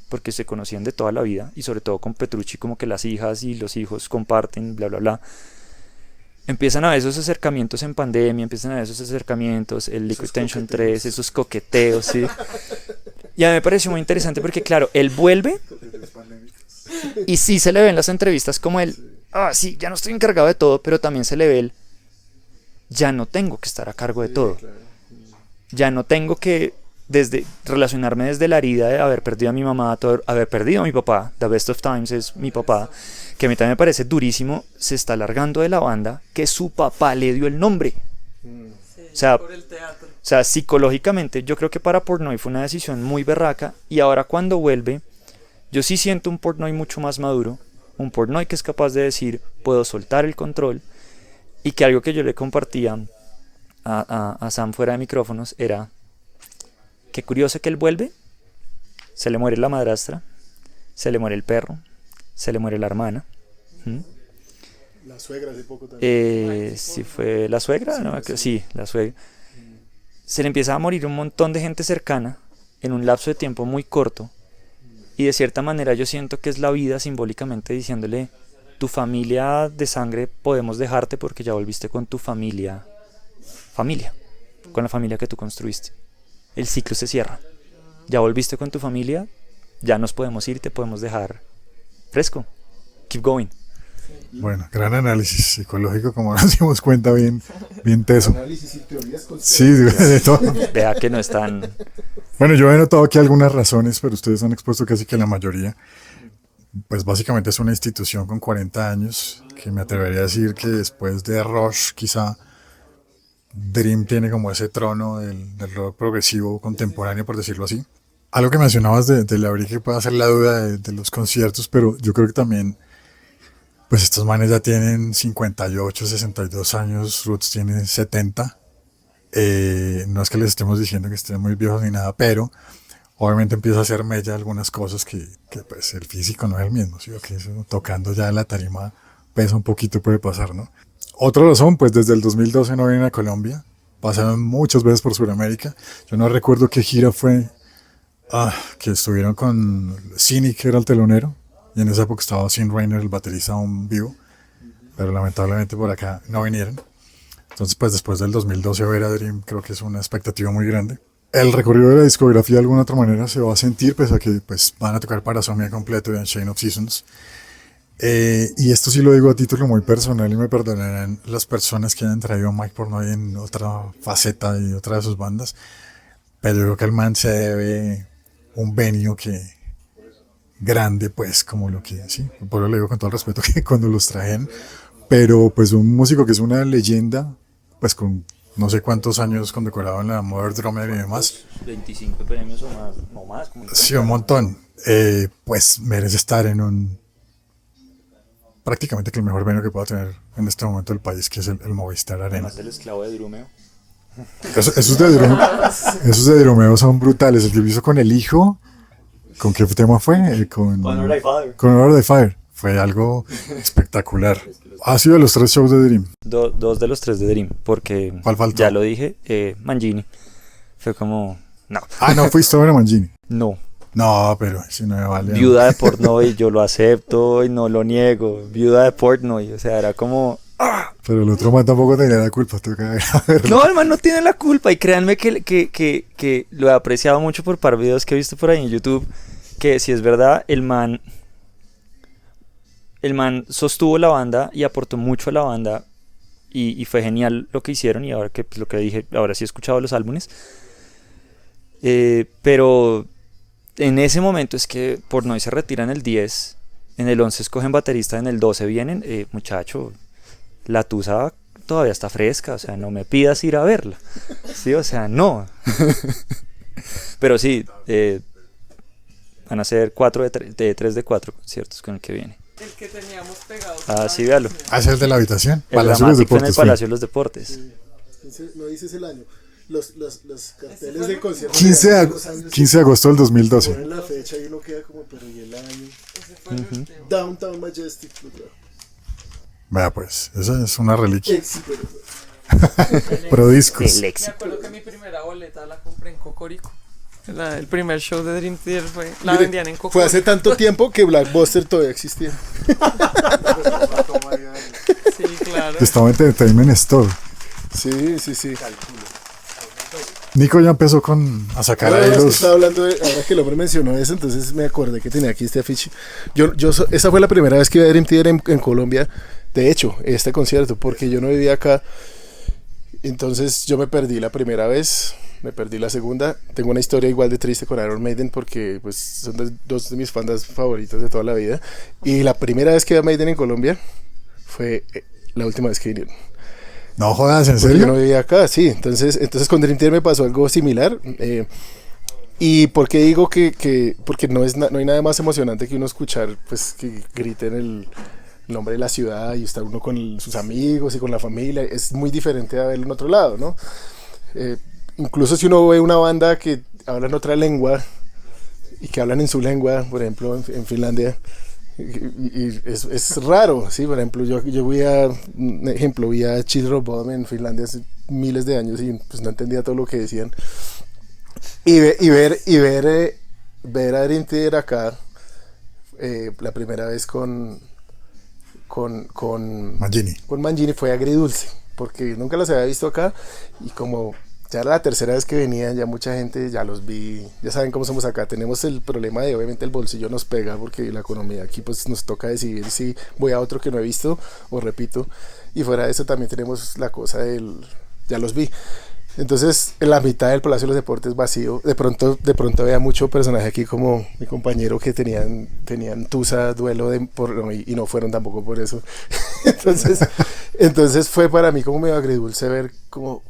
porque se conocían de toda la vida, y sobre todo con Petrucci como que las hijas y los hijos comparten, bla, bla, bla. Empiezan a ver esos acercamientos en pandemia, empiezan a ver esos acercamientos, el Liquid Tension 3, esos coqueteos, sí. Y a mí me pareció muy interesante porque, claro, él vuelve y sí se le ve en las entrevistas como él, sí, ya no estoy encargado de todo, pero también se le ve él, ya no tengo que estar a cargo de todo. Ya no tengo que relacionarme desde la herida de haber perdido a mi mamá, haber perdido a mi papá. The Best of Times es mi papá, que a mí también me parece durísimo. Se está largando de la banda que su papá le dio el nombre. Sí, por el teatro. O sea, psicológicamente yo creo que para Portnoy fue una decisión muy berraca. Y ahora cuando vuelve, yo sí siento un Portnoy mucho más maduro. Un Portnoy que es capaz de decir, puedo soltar el control. Y que algo que yo le compartía a Sam fuera de micrófonos era, qué curioso que él vuelve, se le muere la madrastra, se le muere el perro, se le muere la hermana, La suegra hace poco también. Si fue la suegra, sí, no, sí, la suegra. Se le empieza a morir un montón de gente cercana en un lapso de tiempo muy corto. Y de cierta manera yo siento que es la vida simbólicamente diciéndole, tu familia de sangre podemos dejarte porque ya volviste con tu familia, con la familia que tú construiste. El ciclo se cierra. Ya volviste con tu familia, ya nos podemos ir, te podemos dejar fresco. Keep going. Bueno, gran análisis psicológico, como nos dimos cuenta, bien teso. Análisis y teorías sí, de todo. Vea que no están... Bueno, yo he notado aquí algunas razones, pero ustedes han expuesto casi que la mayoría. Pues básicamente es una institución con 40 años, que me atrevería a decir que después de Rush, quizá Dream tiene como ese trono del rock progresivo contemporáneo, por decirlo así. Algo que mencionabas de la que puede hacer la duda de los conciertos, pero yo creo que también... Pues estos manes ya tienen 58, 62 años, Roots tiene 70. No es que les estemos diciendo que estén muy viejos ni nada, pero obviamente empieza a hacer mella algunas cosas que pues el físico no es el mismo, ¿sí? Que eso, tocando ya la tarima pesa un poquito, puede pasar, ¿no? Otra razón, pues desde el 2012 no vienen a Colombia, pasaron muchas veces por Sudamérica. Yo no recuerdo qué gira fue, que estuvieron con Cynic, que era el telonero. Y en esa época estaba Sin Rainer, el baterista aún vivo, pero lamentablemente por acá no vinieron. Entonces, pues después del 2012 ver a Dream creo que es una expectativa muy grande. El recorrido de la discografía de alguna otra manera se va a sentir, pese a que pues, van a tocar Parasomnia completo y Unchained of Seasons. Y esto sí lo digo a título muy personal y me perdonarán las personas que hayan traído a Mike Portnoy en otra faceta y otra de sus bandas, pero yo creo que al man se debe un venio que... grande, pues, como lo que, sí, por eso le digo con todo el respeto que cuando los trajen, pero pues un músico que es una leyenda, pues con no sé cuántos años condecorado en la Modern Drummer y demás. 25 premios o más, no más. Como sí, un montón. Pues merece estar en prácticamente que el mejor venue que pueda tener en este momento el país, que es el Movistar Arena. Además del esclavo de Drumeo. Esos de Drumeo son brutales, el que hizo con el hijo. ¿Con qué tema fue? Con Honor Thy Father. Con Honor Thy Father. Fue algo espectacular. ¿Ha sido de los 3 shows de Dream? Dos de los 3 de Dream, porque ¿cuál faltó? Ya lo dije, Mangini. Fue como, no. No fuiste a ver a Mangini. No. No, pero si no me vale. Viuda de Portnoy, yo lo acepto y no lo niego. Viuda de Portnoy, o sea, era como... Pero el otro man tampoco tenía la culpa, toca verlo. No, el man no tiene la culpa y créanme que lo he apreciado mucho por par de videos que he visto por ahí en YouTube, que si es verdad, el man sostuvo la banda y aportó mucho a la banda y fue genial lo que hicieron y ahora que pues, lo que dije, ahora sí he escuchado los álbumes, pero en ese momento es que Portnoy se retira en el 10, en el 11 escogen baterista, en el 12 vienen, muchacho, la tusa todavía está fresca, o sea, no me pidas ir a verla, sí, o sea, no. Pero sí, van a ser 3 de 4 conciertos con el que viene. El que teníamos pegado. Sí, véalo. ¿Es el de la habitación? El Palacio de los Dramatic fue en el Deportes. Palacio de los Deportes. Sí. No dices el año. Los carteles de concierto. 15 de agosto del 2012. Ponen la fecha y uno queda como, pero ¿y el año? Ese fue el último. Downtown Majestic. Vea pues, esa es una reliquia. Éxito. Pro discos. El Me éxito. acuerdo que mi primera boleta la compré en Cocorico. El primer show de Dream Theater la vendían en Cocorico. Fue hace tanto tiempo que Blockbuster todavía existía. Sí, claro. Estaba en Entertainment Store. Sí. Nico ya empezó a sacar ahí los... Estaba hablando ahora que el hombre mencionó eso, entonces me acordé que tenía aquí este afiche. Esa fue la primera vez que iba a Dream Theater en Colombia. De hecho, este concierto, porque yo no vivía acá. Entonces yo me perdí la primera vez, me perdí la segunda. Tengo una historia igual de triste con Iron Maiden porque pues, son dos de mis bandas favoritas de toda la vida. Y la primera vez que vi a Maiden en Colombia fue la última vez que vinieron. No jodas, ¿en Porque serio? yo no vivía acá, sí. Entonces con Dream Theater me pasó algo similar. Y por qué digo que porque no hay nada más emocionante que uno escuchar pues que griten el nombre de la ciudad y estar uno con sus amigos y con la familia. Es muy diferente a verlo en otro lado, ¿no? Incluso si uno ve una banda que habla en otra lengua y que hablan en su lengua, por ejemplo en Finlandia, Y es raro, ¿sí? Por ejemplo, yo vi a Children of Bodom en Finlandia hace miles de años y pues no entendía todo lo que decían. Ver a Dream Theater acá la primera vez con Mangini fue agridulce, porque nunca los había visto acá y como ya era la tercera vez que venían, ya mucha gente ya los vi, ya saben cómo somos acá, tenemos el problema de obviamente el bolsillo nos pega porque la economía aquí pues nos toca decidir si voy a otro que no he visto o repito, y fuera de eso también tenemos la cosa ya los vi. Entonces, en la mitad del Palacio de los Deportes vacío, de pronto había mucho personaje aquí como mi compañero que tenían tusa, duelo y no fueron tampoco por eso. entonces fue para mí como medio agridulce ver como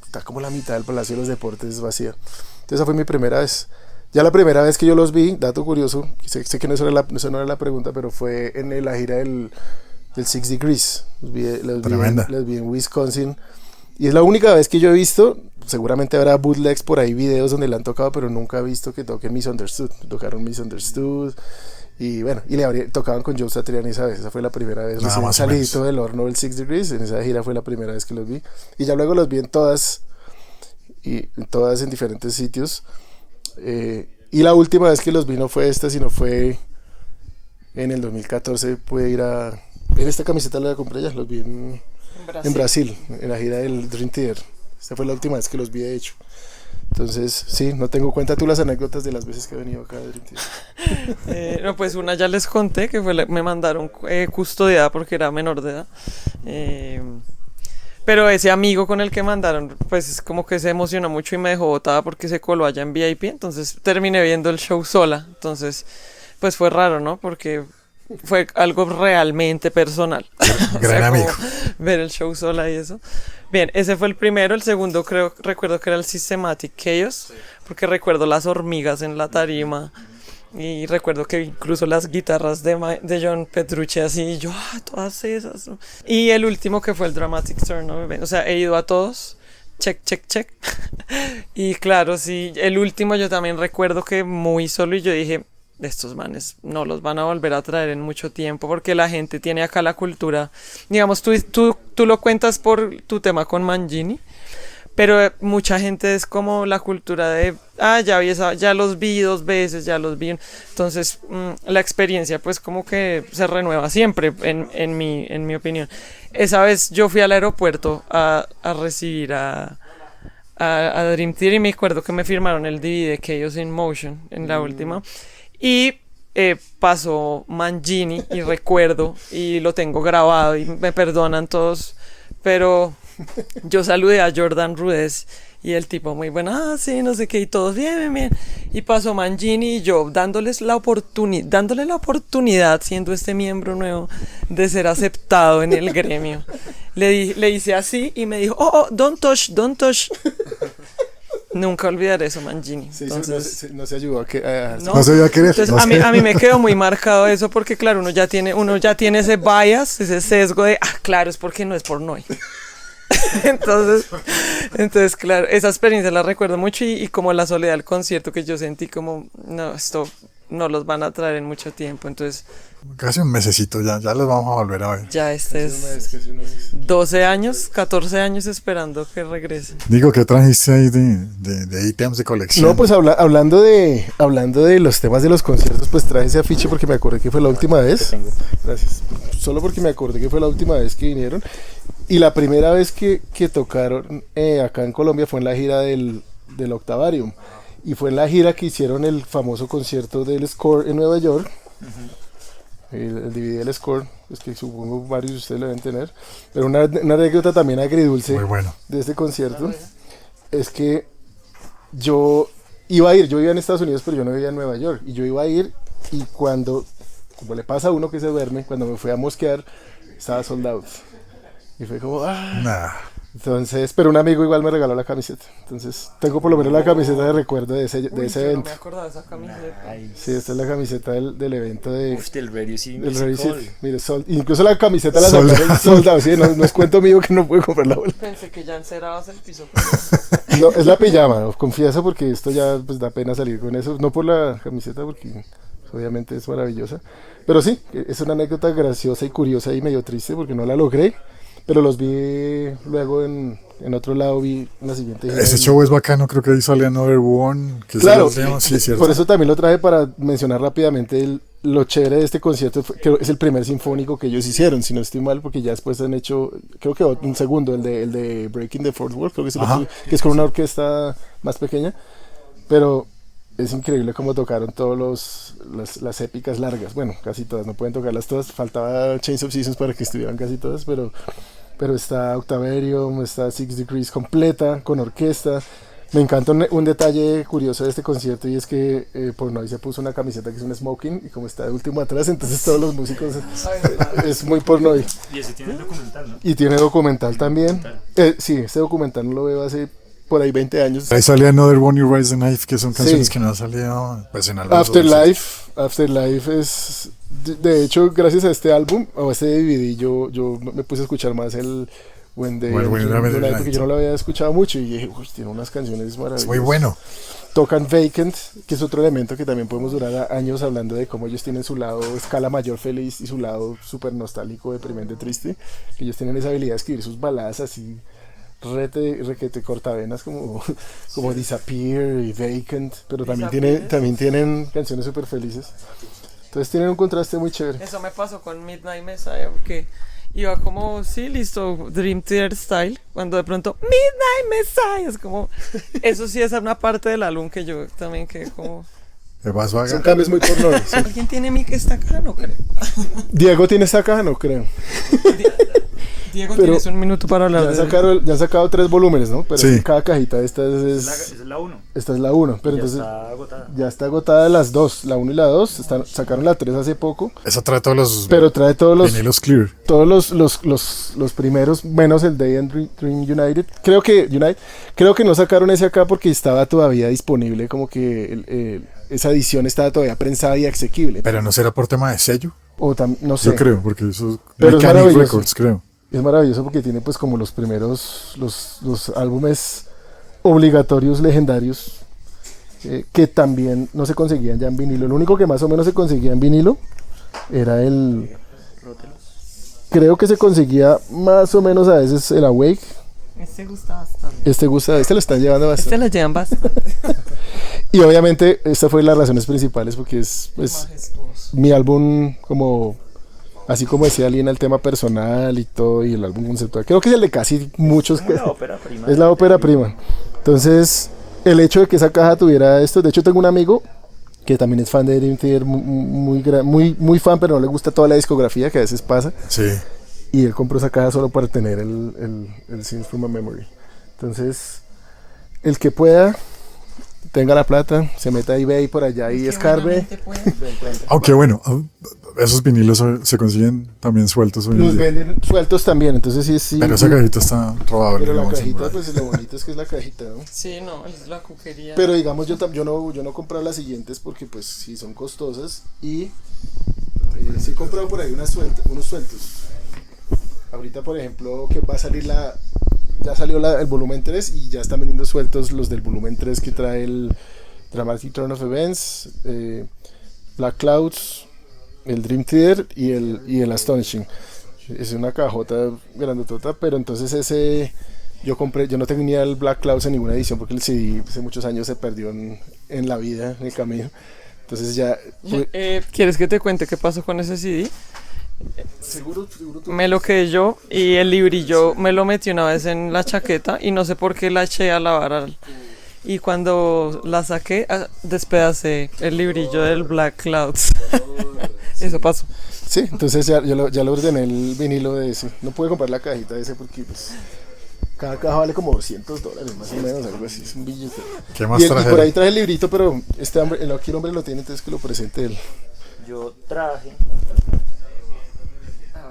está como la mitad del Palacio de los Deportes vacía. Entonces esa fue mi primera vez. Ya la primera vez que yo los vi, dato curioso, sé que no era la pregunta, pero fue en la gira del Six Degrees. Los vi en Wisconsin. Y es la única vez que yo he visto, seguramente habrá bootlegs por ahí, videos donde le han tocado, pero nunca he visto que toquen Misunderstood. Tocaron Misunderstood. Y bueno, tocaban con Joe Satriani esa vez. Esa fue la primera vez. Recién salidito del horno del Six Degrees. En esa gira fue la primera vez que los vi. Y ya luego los vi en todas en diferentes sitios. Y la última vez que los vi no fue esta, sino fue en el 2014. Pude ir en esta camiseta la compré ya, los vi en Brasil, en la gira del Dream Theater. Esta fue la última vez que los vi, de hecho. Entonces, sí, no tengo cuenta tú las anécdotas de las veces que he venido acá a Dream Theater. No, pues una ya les conté, que me mandaron custodiada porque era menor de edad. Pero ese amigo con el que mandaron, pues como que se emocionó mucho y me dejó botada porque se coló allá en VIP. Entonces terminé viendo el show sola. Entonces, pues fue raro, ¿no? Porque fue algo realmente personal. Gran amigo. Ver el show sola y eso. Bien, ese fue el primero. El segundo recuerdo que era el Systematic Chaos, porque recuerdo las hormigas en la tarima y recuerdo que incluso las guitarras de John Petrucci así, yo, todas esas, ¿no? Y el último que fue el Dramatic Turn, ¿no? O sea, he ido a todos. Check. Y claro, sí, el último yo también recuerdo que muy solo y yo dije, estos manes no los van a volver a traer en mucho tiempo porque la gente tiene acá la cultura, digamos, tú lo cuentas por tu tema con Mangini, pero mucha gente es como la cultura de ya los vi 2 veces, ya los vi, entonces la experiencia pues como que se renueva siempre en mi opinión. Esa vez yo fui al aeropuerto a recibir a Dream Theater y me acuerdo que me firmaron el DVD de Chaos in Motion en la última. Y pasó Mangini y recuerdo y lo tengo grabado y me perdonan todos, pero yo saludé a Jordan Rudess y el tipo muy bueno, sí, no sé qué, y todos bien. Y pasó Mangini y yo dándole la oportunidad, siendo este miembro nuevo, de ser aceptado en el gremio. Le hice así y me dijo, oh, don't touch. Nunca olvidaré eso, Mangini. Sí, entonces, no se ayudó a que... no se iba a querer. Entonces, a mí me quedó muy marcado eso porque, claro, uno ya tiene ese bias, ese sesgo de, claro, es porque no es porno. entonces, claro, esa experiencia la recuerdo mucho y como la soledad del concierto que yo sentí como, no, esto no los van a traer en mucho tiempo, entonces... Casi un mesecito ya los vamos a volver a ver. Ya es 12 años, 14 años esperando que regrese. Digo, ¿qué trajiste ahí de ítems de colección? No, pues hablando de los temas de los conciertos, pues traje ese afiche porque me acordé que fue la última vez. Gracias. Solo porque me acordé que fue la última vez que vinieron. Y la primera vez que tocaron acá en Colombia fue en la gira del Octavarium. Y fue en la gira que hicieron el famoso concierto del Score en Nueva York. El DVD del Score, es que supongo varios de ustedes lo deben tener. Pero una anécdota también agridulce de este concierto es que yo vivía en Estados Unidos, pero yo no vivía en Nueva York. Y yo iba a ir y como le pasa a uno que se duerme, cuando me fui a mosquear, estaba sold out. Y fue como, Entonces, pero un amigo igual me regaló la camiseta. Entonces, tengo por lo menos la camiseta de recuerdo de ese evento. No me acordaba de esa camiseta. Sí, esta es la camiseta del evento de... del Radio City. Del Radio City. Mire, incluso la camiseta la sacaron soldado. Sí, no es cuento mío que no pude comprar la bola. Pensé que ya encerabas el piso. No, es la pijama, confieso, porque esto ya pues da pena salir con eso. No por la camiseta, porque obviamente es maravillosa. Pero sí, es una anécdota graciosa y curiosa y medio triste porque no la logré, pero los vi luego en otro lado, vi en la siguiente gira. Ese show es bacano, creo que ahí sale Another One. Que Claro, sí, cierto. por eso también lo traje para mencionar rápidamente lo chévere de este concierto, que es el primer sinfónico que ellos hicieron, si no estoy mal, porque ya después han hecho, creo que un segundo, el de Breaking the Fourth Wall, creo que es, que es con una orquesta más pequeña, pero es increíble cómo tocaron las épicas largas, bueno, casi todas, no pueden tocarlas todas, faltaba Chains of Seasons para que estuvieran casi todas, pero está Octavarium, está Six Degrees completa, con orquesta. Me encanta un detalle curioso de este concierto, y es que Pornoy se puso una camiseta que es un smoking, y como está de último atrás, entonces todos los músicos es muy Pornoy. Y ese tiene documental, ¿no? Y tiene documental también. Sí, este documental no lo veo hace por ahí 20 años. Ahí sale Another One y Rise the Knife, que son canciones que no han salido pues, en álbumes. Afterlife es... De hecho, gracias a este álbum, o a este DVD, yo me puse a escuchar más el When They Night, porque yo no lo había escuchado mucho, y dije, uy, tiene unas canciones maravillosas. Es muy bueno. Tocan Vacant, que es otro elemento que también podemos durar años hablando de cómo ellos tienen su lado escala mayor feliz y su lado súper nostálgico, deprimente, triste, que ellos tienen esa habilidad de escribir sus baladas así requete cortavenas como Disappear y Vacant, pero también tienen canciones súper felices. Entonces tienen un contraste muy chévere. Eso me pasó con Midnight Messiah, porque iba como, sí, listo, Dream Theater style, cuando de pronto Midnight Messiah es como, eso sí es una parte del álbum que yo también quedé como... Son cambios muy porno. Sí. ¿Alguien tiene mic esta caja? No creo. Diego tiene esta caja, no creo. Diego, tienes un minuto para hablar. Ya han sacado 3 volúmenes, ¿no? Pero sí. Cada cajita esta es la 1. Esta es la 1, pero ya entonces está agotada. Ya está agotada las 2, la 1 y la 2. Sacaron la 3 hace poco. Esa trae todos los. Pero trae todos los vinilos clear. Todos los primeros, menos el Day and Dream United. Creo que no sacaron ese acá porque estaba todavía disponible, como que esa edición estaba todavía prensada y asequible. Pero no será por tema de sello. No sé. Yo creo, porque eso es Mechanic Records, creo. Es maravilloso porque tiene pues como los primeros, los álbumes obligatorios legendarios que también no se conseguían ya en vinilo. Lo único que más o menos se conseguía en vinilo era creo que se conseguía más o menos a veces el Awake. Este gusta bastante. Este lo están llevando bastante. Este lo llevan bastante. Y obviamente esta fue las razones principales porque es pues, mi álbum como... Así como decía Lina, el tema personal y todo, y el álbum conceptual. Creo que es el de casi muchos. Es la ópera prima. Es la ópera prima. Entonces, el hecho de que esa caja tuviera esto. De hecho, tengo un amigo que también es fan de Dream Theater, muy fan, pero no le gusta toda la discografía, que a veces pasa. Sí. Y él compró esa caja solo para tener el Scenes from a Memory. Entonces, el que pueda, tenga la plata, se meta a eBay por allá y escarbe. Aunque bueno, esos vinilos se consiguen también sueltos hoy en Los día. venden sueltos también, entonces sí. Pero esa cajita está robable. Pero la cajita, pues lo bonito es que es la cajita, ¿no? Sí, no, es la cuquería. Pero digamos, yo no he comprado las siguientes porque pues sí son costosas y sí he comprado por ahí unos sueltos. Ahorita, por ejemplo, que va a salir ya salió el volumen 3 y ya están vendiendo sueltos los del volumen 3 que trae el Dramatic Turn of Events, Black Clouds, el Dream Theater y el Astonishing. Es una cajota grandotota, pero entonces yo no tenía el Black Clouds en ninguna edición porque el CD hace muchos años se perdió en la vida, en el camino. Entonces ya... ¿Quieres que te cuente qué pasó con ese CD? Seguro me lo quedé yo y el librillo me lo metí una vez en la chaqueta y no sé por qué la eché a lavar y cuando la saqué despedacé el librillo del Black Clouds. Eso pasó. Sí, entonces ya lo ordené el vinilo de ese. No pude comprar la cajita de ese porque pues cada caja vale como $200 más o menos, algo así, es un billete. ¿Qué más y traje? por ahí traje el librito, pero aquí el hombre lo tiene, entonces que lo presente él. Yo traje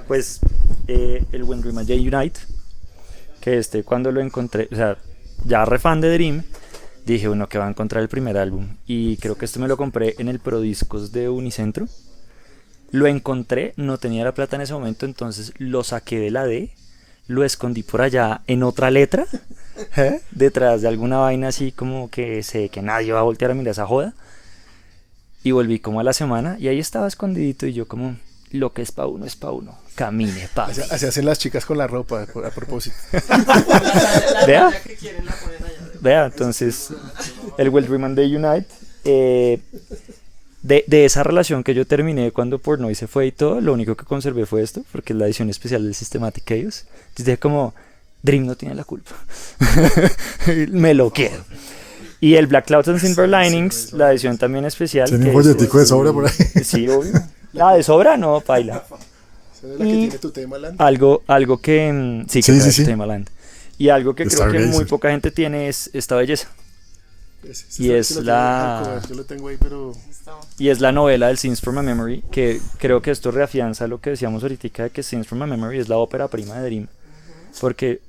pues el When Dream Jay Unite, que cuando lo encontré, o sea, ya re fan de Dream, dije uno que va a encontrar el primer álbum, y creo que me lo compré en el Prodiscos de Unicentro. Lo encontré, no tenía la plata en ese momento, entonces lo saqué de la D, lo escondí por allá en otra letra, detrás de alguna vaina así como que sé que nadie va a voltear a mirar esa joda. Y volví como a la semana y ahí estaba escondidito y yo como, lo que es pa' uno es pa' uno, camine, papi. Así hacen las chicas con la ropa, a propósito. Vea, vea, entonces el Well Dream and Day Unite, de esa relación que yo terminé cuando Portnoy se fue y todo, lo único que conservé fue esto, porque es la edición especial del Systematic Chaos. Entonces dije como, Dream no tiene la culpa, me lo quedo. Y el Black Clouds and Silver Linings, la edición también especial. Tiene un folletico de sobra por ahí. Sí, obvio. La de sobra no, paila. ¿Esa es la que tiene tu tema, Land? Algo que sí, que sí. Temaland. Y algo que creo que Stargazer. muy poca gente tiene es esta belleza. Y es Yo lo tengo ahí, pero... Y es la novela del Scenes from a Memory, que creo que esto reafianza lo que decíamos ahorita de que Scenes from a Memory es la ópera prima de Dream. Porque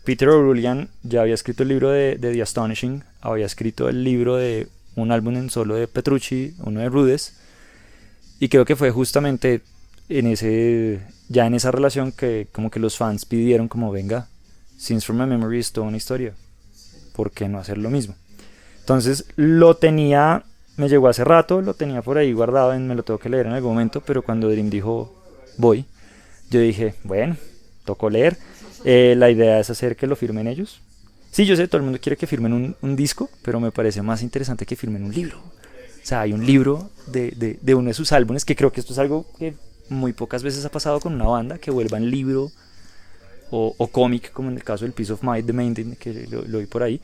Peter O'Rulian ya había escrito el libro de The Astonishing, había escrito el libro de un álbum en solo de Petrucci, uno de Rudess, y creo que fue justamente en esa relación que como que los fans pidieron como venga, Scenes from a Memory es toda una historia, ¿por qué no hacer lo mismo? Entonces lo tenía, me llegó hace rato, lo tenía por ahí guardado, me lo tengo que leer en algún momento, pero cuando Dream dijo voy, yo dije bueno, tocó leer. La idea es hacer que lo firmen ellos. Sí, yo sé, todo el mundo quiere que firmen un disco, pero me parece más interesante que firmen un libro. O sea, hay un libro de uno de sus álbumes, que creo que esto es algo que muy pocas veces ha pasado con una banda, que vuelvan libro o cómic, como en el caso del Peace of Mind, The Maiden, que lo vi por ahí,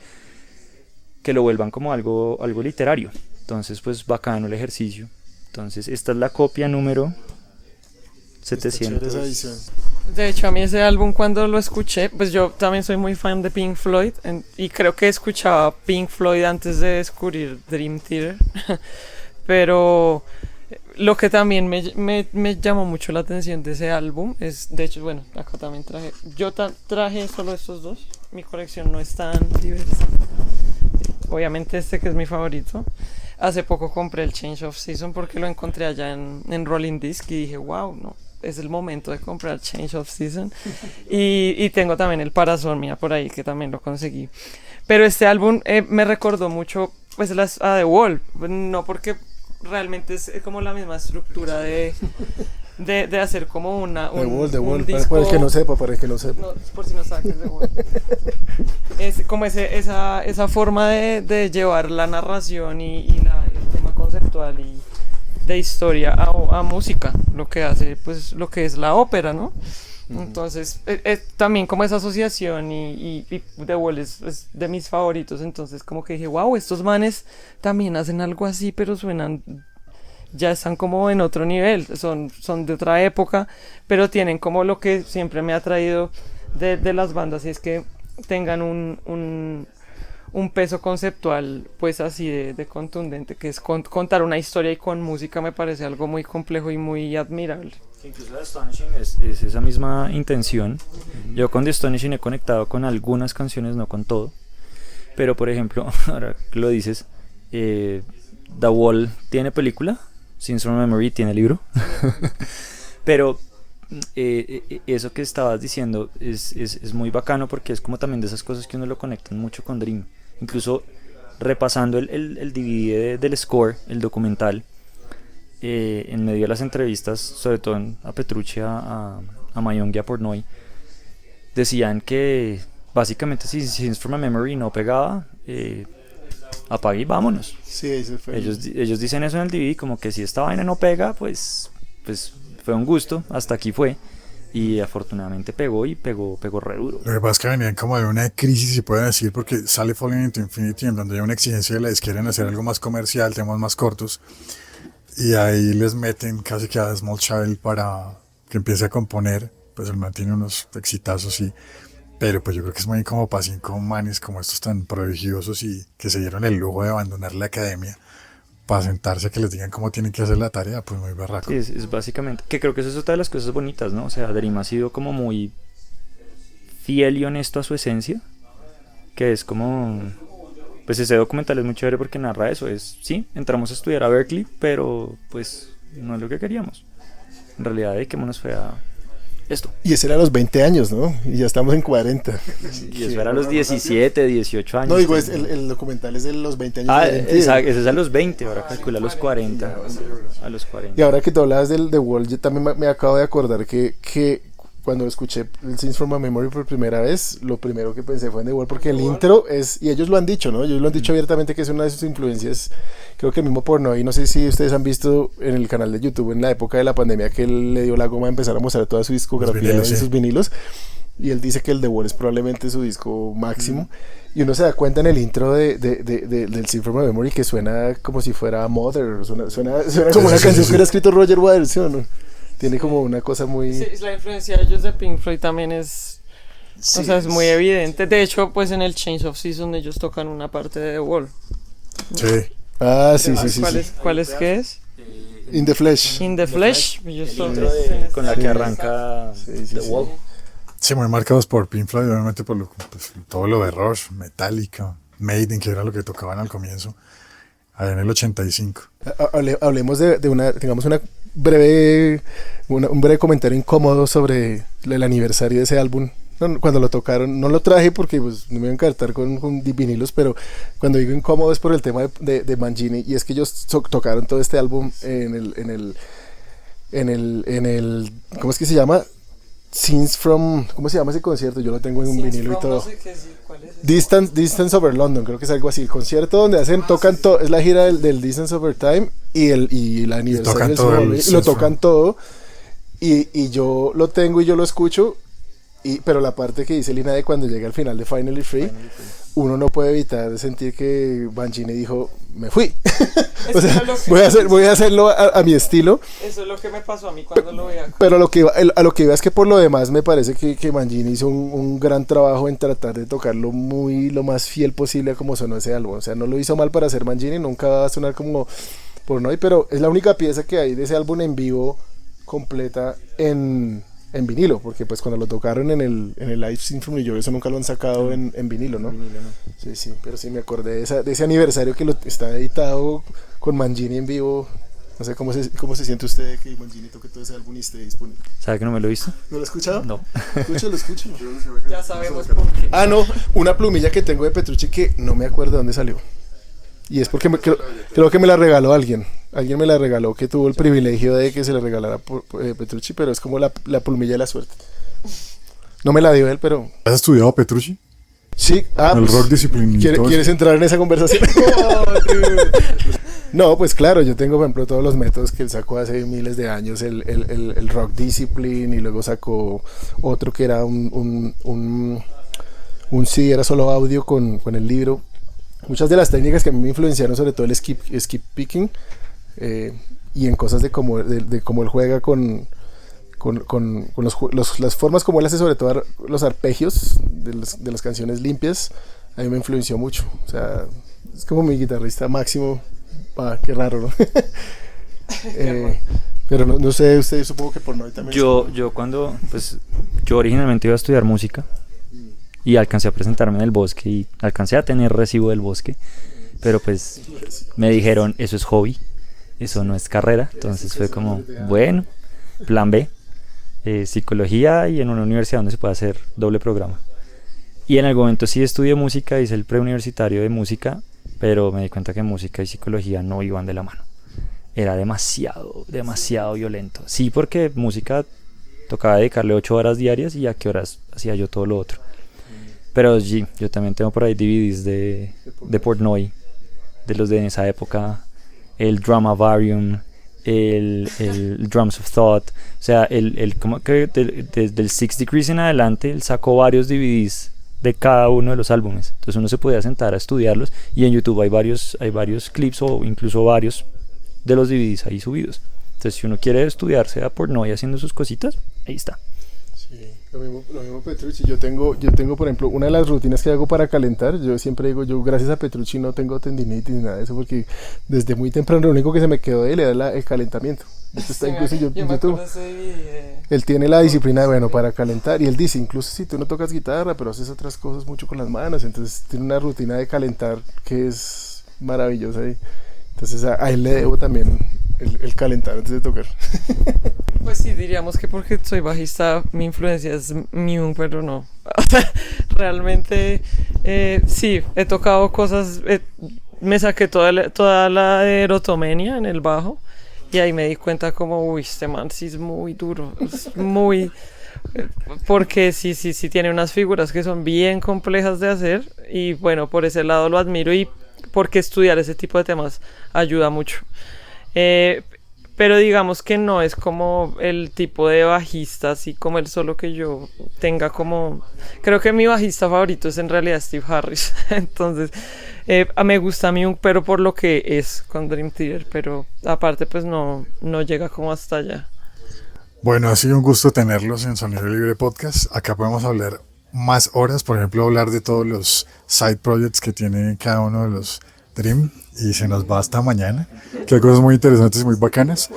que lo vuelvan como algo literario. Entonces, pues bacano el ejercicio. Entonces, esta es la copia número 700. De hecho, a mí ese álbum cuando lo escuché, pues yo también soy muy fan de Pink Floyd y creo que escuchaba Pink Floyd antes de descubrir Dream Theater. Pero lo que también me llamó mucho la atención de ese álbum es, de hecho, bueno, acá también traje, traje solo estos dos, mi colección no es tan diversa. Obviamente este que es mi favorito. Hace poco compré el Change of Season porque lo encontré allá en Rolling Disc y dije, wow, no, es el momento de comprar Change of Season. Y tengo también el Parasomnia por ahí que también lo conseguí. Pero este álbum me recordó mucho pues a The Wall, no porque realmente es como la misma estructura de hacer como un The Wall, disco. para el que no sepa, No, por si no sabes que es The Wall. Es como esa forma de llevar la narración y el tema conceptual y de historia a música, lo que hace pues lo que es la ópera, ¿no? Uh-huh. Entonces también como esa asociación y The Wall es de mis favoritos, entonces como que dije, wow, estos manes también hacen algo así, pero suenan, ya están como en otro nivel, son de otra época, pero tienen como lo que siempre me ha traído de las bandas, y es que tengan un peso conceptual pues así de contundente, que es contar una historia, y con música me parece algo muy complejo y muy admirable. Incluso The Astonishing es esa misma intención. Yo con The Astonishing he conectado con algunas canciones, no con todo, pero por ejemplo, ahora que lo dices, The Wall tiene película, Scenes from a Memory tiene libro. Pero eso que estabas diciendo es muy bacano, porque es como también de esas cosas que uno lo conectan mucho con Dream. Incluso repasando el DVD del score, el documental, en medio de las entrevistas, sobre todo a Petrucci, a Mayong y a Portnoy, decían que básicamente si Scenes from a Memory no pegaba, apague y vámonos. Sí, ese fue. Ellos dicen eso en el DVD, como que si esta vaina no pega, pues fue un gusto, hasta aquí fue. Y afortunadamente pegó re duro. Lo que pasa es que venían como de una crisis, si pueden decir, porque sale Falling into Infinity, en donde hay una exigencia de la disquera en hacer algo más comercial, temas más cortos, y ahí les meten casi que a Small Child para que empiece a componer. Pues el man tiene unos exitazos, y pero pues yo creo que es muy como para 5 manes como estos tan prodigiosos y que se dieron el lujo de abandonar la academia para sentarse a que les digan cómo tienen que hacer la tarea, pues muy barraco. Sí, es básicamente, que creo que eso es otra de las cosas bonitas, ¿no? O sea, Dream ha sido como muy fiel y honesto a su esencia, que es como, pues ese documental es muy chévere porque narra eso, sí, entramos a estudiar a Berkeley, pero pues no es lo que queríamos. En realidad dediquémonos fue esto. Y ese era a los 20 años, ¿no? Y ya estamos en 40. Y eso era a los 17, 18 años. No, digo, el documental es de los 20 años. Exacto, ese es a los 20, ahora calcula a los 40. A los 40. Y ahora que tú hablabas del The Wall, yo también me acabo de acordar que cuando escuché el Scenes from a Memory por primera vez, lo primero que pensé fue en The Wall, porque el intro es, y ellos lo han dicho, ¿no? Ellos lo han dicho abiertamente que es una de sus influencias, creo que el mismo Portnoy, no sé si ustedes han visto en el canal de YouTube en la época de la pandemia que él le dio la goma a empezar a mostrar toda su discografía en sus vinilos, y él dice que el The Wall es probablemente su disco máximo, y uno se da cuenta en el intro del Scenes from a Memory que suena como si fuera Mother, suena como una canción que hubiera escrito Roger Waters, ¿sí o no? Tiene como una cosa muy... Sí, la influencia de ellos de Pink Floyd también es... Sí, o sea, es muy evidente. De hecho, pues en el Change of Season ellos tocan una parte de The Wall. Sí. Ah, sí. ¿Cuál es que es? In the Flesh. In the Flesh. Con la que arranca The Wall. Sí, muy marcados por Pink Floyd, obviamente por pues, todo lo de Rush, Metallica, Maiden, que era lo que tocaban al comienzo, allá en el 85. Hablemos tengamos un breve comentario incómodo sobre el aniversario de ese álbum. No, cuando lo tocaron, no lo traje porque pues, no me iba a encartar con vinilos, pero cuando digo incómodo es por el tema de Mangini, y es que ellos tocaron todo este álbum en el ¿cómo es que se llama? Scenes from, ¿cómo se llama ese concierto? Yo lo tengo en un vinilo y todo. No sé qué, sí, ¿cuál es? Distance Over London, creo que es algo así. El concierto donde tocan todo, es la gira del Distance Over Time y el aniversario y lo tocan todo. Y yo lo tengo y yo lo escucho. Pero la parte que dice Lina de cuando llega al final de Finally Free, uno no puede evitar sentir que Mangini dijo, me fui. O sea, voy a hacerlo a mi estilo. Eso es lo que me pasó a mí cuando lo veía. Pero a lo que iba es que por lo demás me parece que Mangini hizo un gran trabajo en tratar de tocarlo lo más fiel posible a como sonó ese álbum. O sea, no lo hizo mal para ser Mangini, nunca va a sonar como Portnoy, pero es la única pieza que hay de ese álbum en vivo completa en vinilo, porque pues cuando lo tocaron en el Live Scenes from New York, eso nunca lo han sacado en vinilo, ¿no? Sí, pero sí me acordé de ese aniversario que está editado con Mangini en vivo. No sé cómo se siente usted que Mangini toque todo ese álbum y esté disponible. ¿Sabe que no me lo he visto? ¿No lo ha escuchado? No. Escúchalo. Ya sabemos por qué. Ah, no, una plumilla que tengo de Petrucci que no me acuerdo de dónde salió. Y es porque creo que me la regaló alguien. Alguien me la regaló que tuvo el privilegio de que se la regalara Petrucci, pero es como la plumilla de la suerte. No me la dio él, pero... ¿Has estudiado Petrucci? Sí. El pues, rock discipline. ¿Quieres entrar en esa conversación? No, pues claro, yo tengo por ejemplo todos los métodos que él sacó hace miles de años, el rock discipline, y luego sacó otro que era un CD, era solo audio con el libro. Muchas de las técnicas que a mí me influenciaron, sobre todo el skip picking, y en cosas de cómo él juega con las formas como él hace, sobre todo los arpegios de las canciones limpias, a mí me influenció mucho. O sea, es como mi guitarrista máximo. Qué raro, ¿no? Pero no sé, usted supongo que Portnoy también. Yo cuando, pues, yo originalmente iba a estudiar música y alcancé a presentarme en el Bosque y alcancé a tener recibo del Bosque, pero pues me dijeron, eso es hobby, eso no es carrera. Entonces fue como, bueno, plan B, psicología y en una universidad donde se puede hacer doble programa. Y en algún momento sí estudié música, hice el preuniversitario de música, pero me di cuenta que música y psicología no iban de la mano. Era demasiado violento. Sí, porque música tocaba dedicarle 8 horas diarias y a qué horas hacía yo todo lo otro. Pero sí, yo también tengo por ahí DVDs de Portnoy, de los de esa época, el Dramavarium, el Drums of Thought, o sea, como que desde el Six Degrees en adelante, él sacó varios DVDs de cada uno de los álbumes. Entonces uno se podía sentar a estudiarlos y en YouTube hay varios clips o incluso varios de los DVDs ahí subidos. Entonces si uno quiere estudiarse a Portnoy haciendo sus cositas, ahí está. Sí, lo mismo Petrucci. Yo tengo por ejemplo una de las rutinas que hago para calentar. Yo siempre digo, yo gracias a Petrucci no tengo tendinitis ni nada de eso, porque desde muy temprano lo único que se me quedó de él era el calentamiento. Esto está incluso en YouTube. Él tiene la disciplina para calentar, y él dice, incluso si tú no tocas guitarra pero haces otras cosas mucho con las manos, entonces tiene una rutina de calentar que es maravillosa. Entonces a él le debo también el calentar antes de tocar. Pues sí, diríamos que porque soy bajista, mi influencia es Mew, pero no. Realmente, sí, he tocado cosas, me saqué toda la erotomenia en el bajo y ahí me di cuenta como, uy, este man sí es muy duro, es muy... Porque sí tiene unas figuras que son bien complejas de hacer y bueno, por ese lado lo admiro y porque estudiar ese tipo de temas ayuda mucho. Pero digamos que no es como el tipo de bajista así como el solo que yo tenga como... Creo que mi bajista favorito es en realidad Steve Harris. Entonces me gusta a mí pero por lo que es con Dream Theater, pero aparte pues no llega como hasta allá. Bueno, ha sido un gusto tenerlos en Sonido Libre Podcast. Acá podemos hablar más horas, por ejemplo, hablar de todos los side projects que tiene cada uno de los Dream y se nos va hasta mañana, que hay cosas muy interesantes y muy bacanas.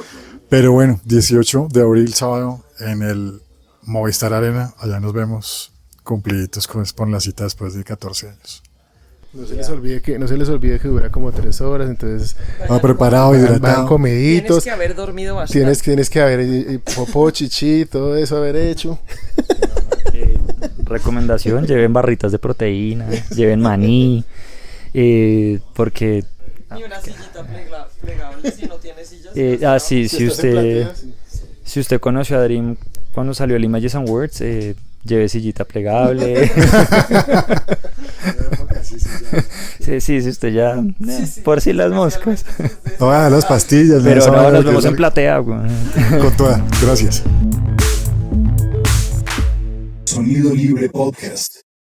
Pero bueno, 18 de abril, sábado, en el Movistar Arena, allá nos vemos cumpliditos con la cita después de 14 años. No se les olvide que dura como 3 horas, entonces Preparado, hidratado. van comiditos. Tienes que haber dormido bastante. Tienes que haber popó, chichi, todo eso haber hecho. Recomendación, lleven barritas de proteína, lleven maní, porque... Ni una sillita plegable, si no tiene sillas. Sí, si usted conoció a Dream cuando salió el Images and Words, lleve sillita plegable. Sí, si usted ya... por si las moscas. Todas las pastillas. Pero no, nos vemos en platea. Con toda, gracias. Sonido Libre Podcast.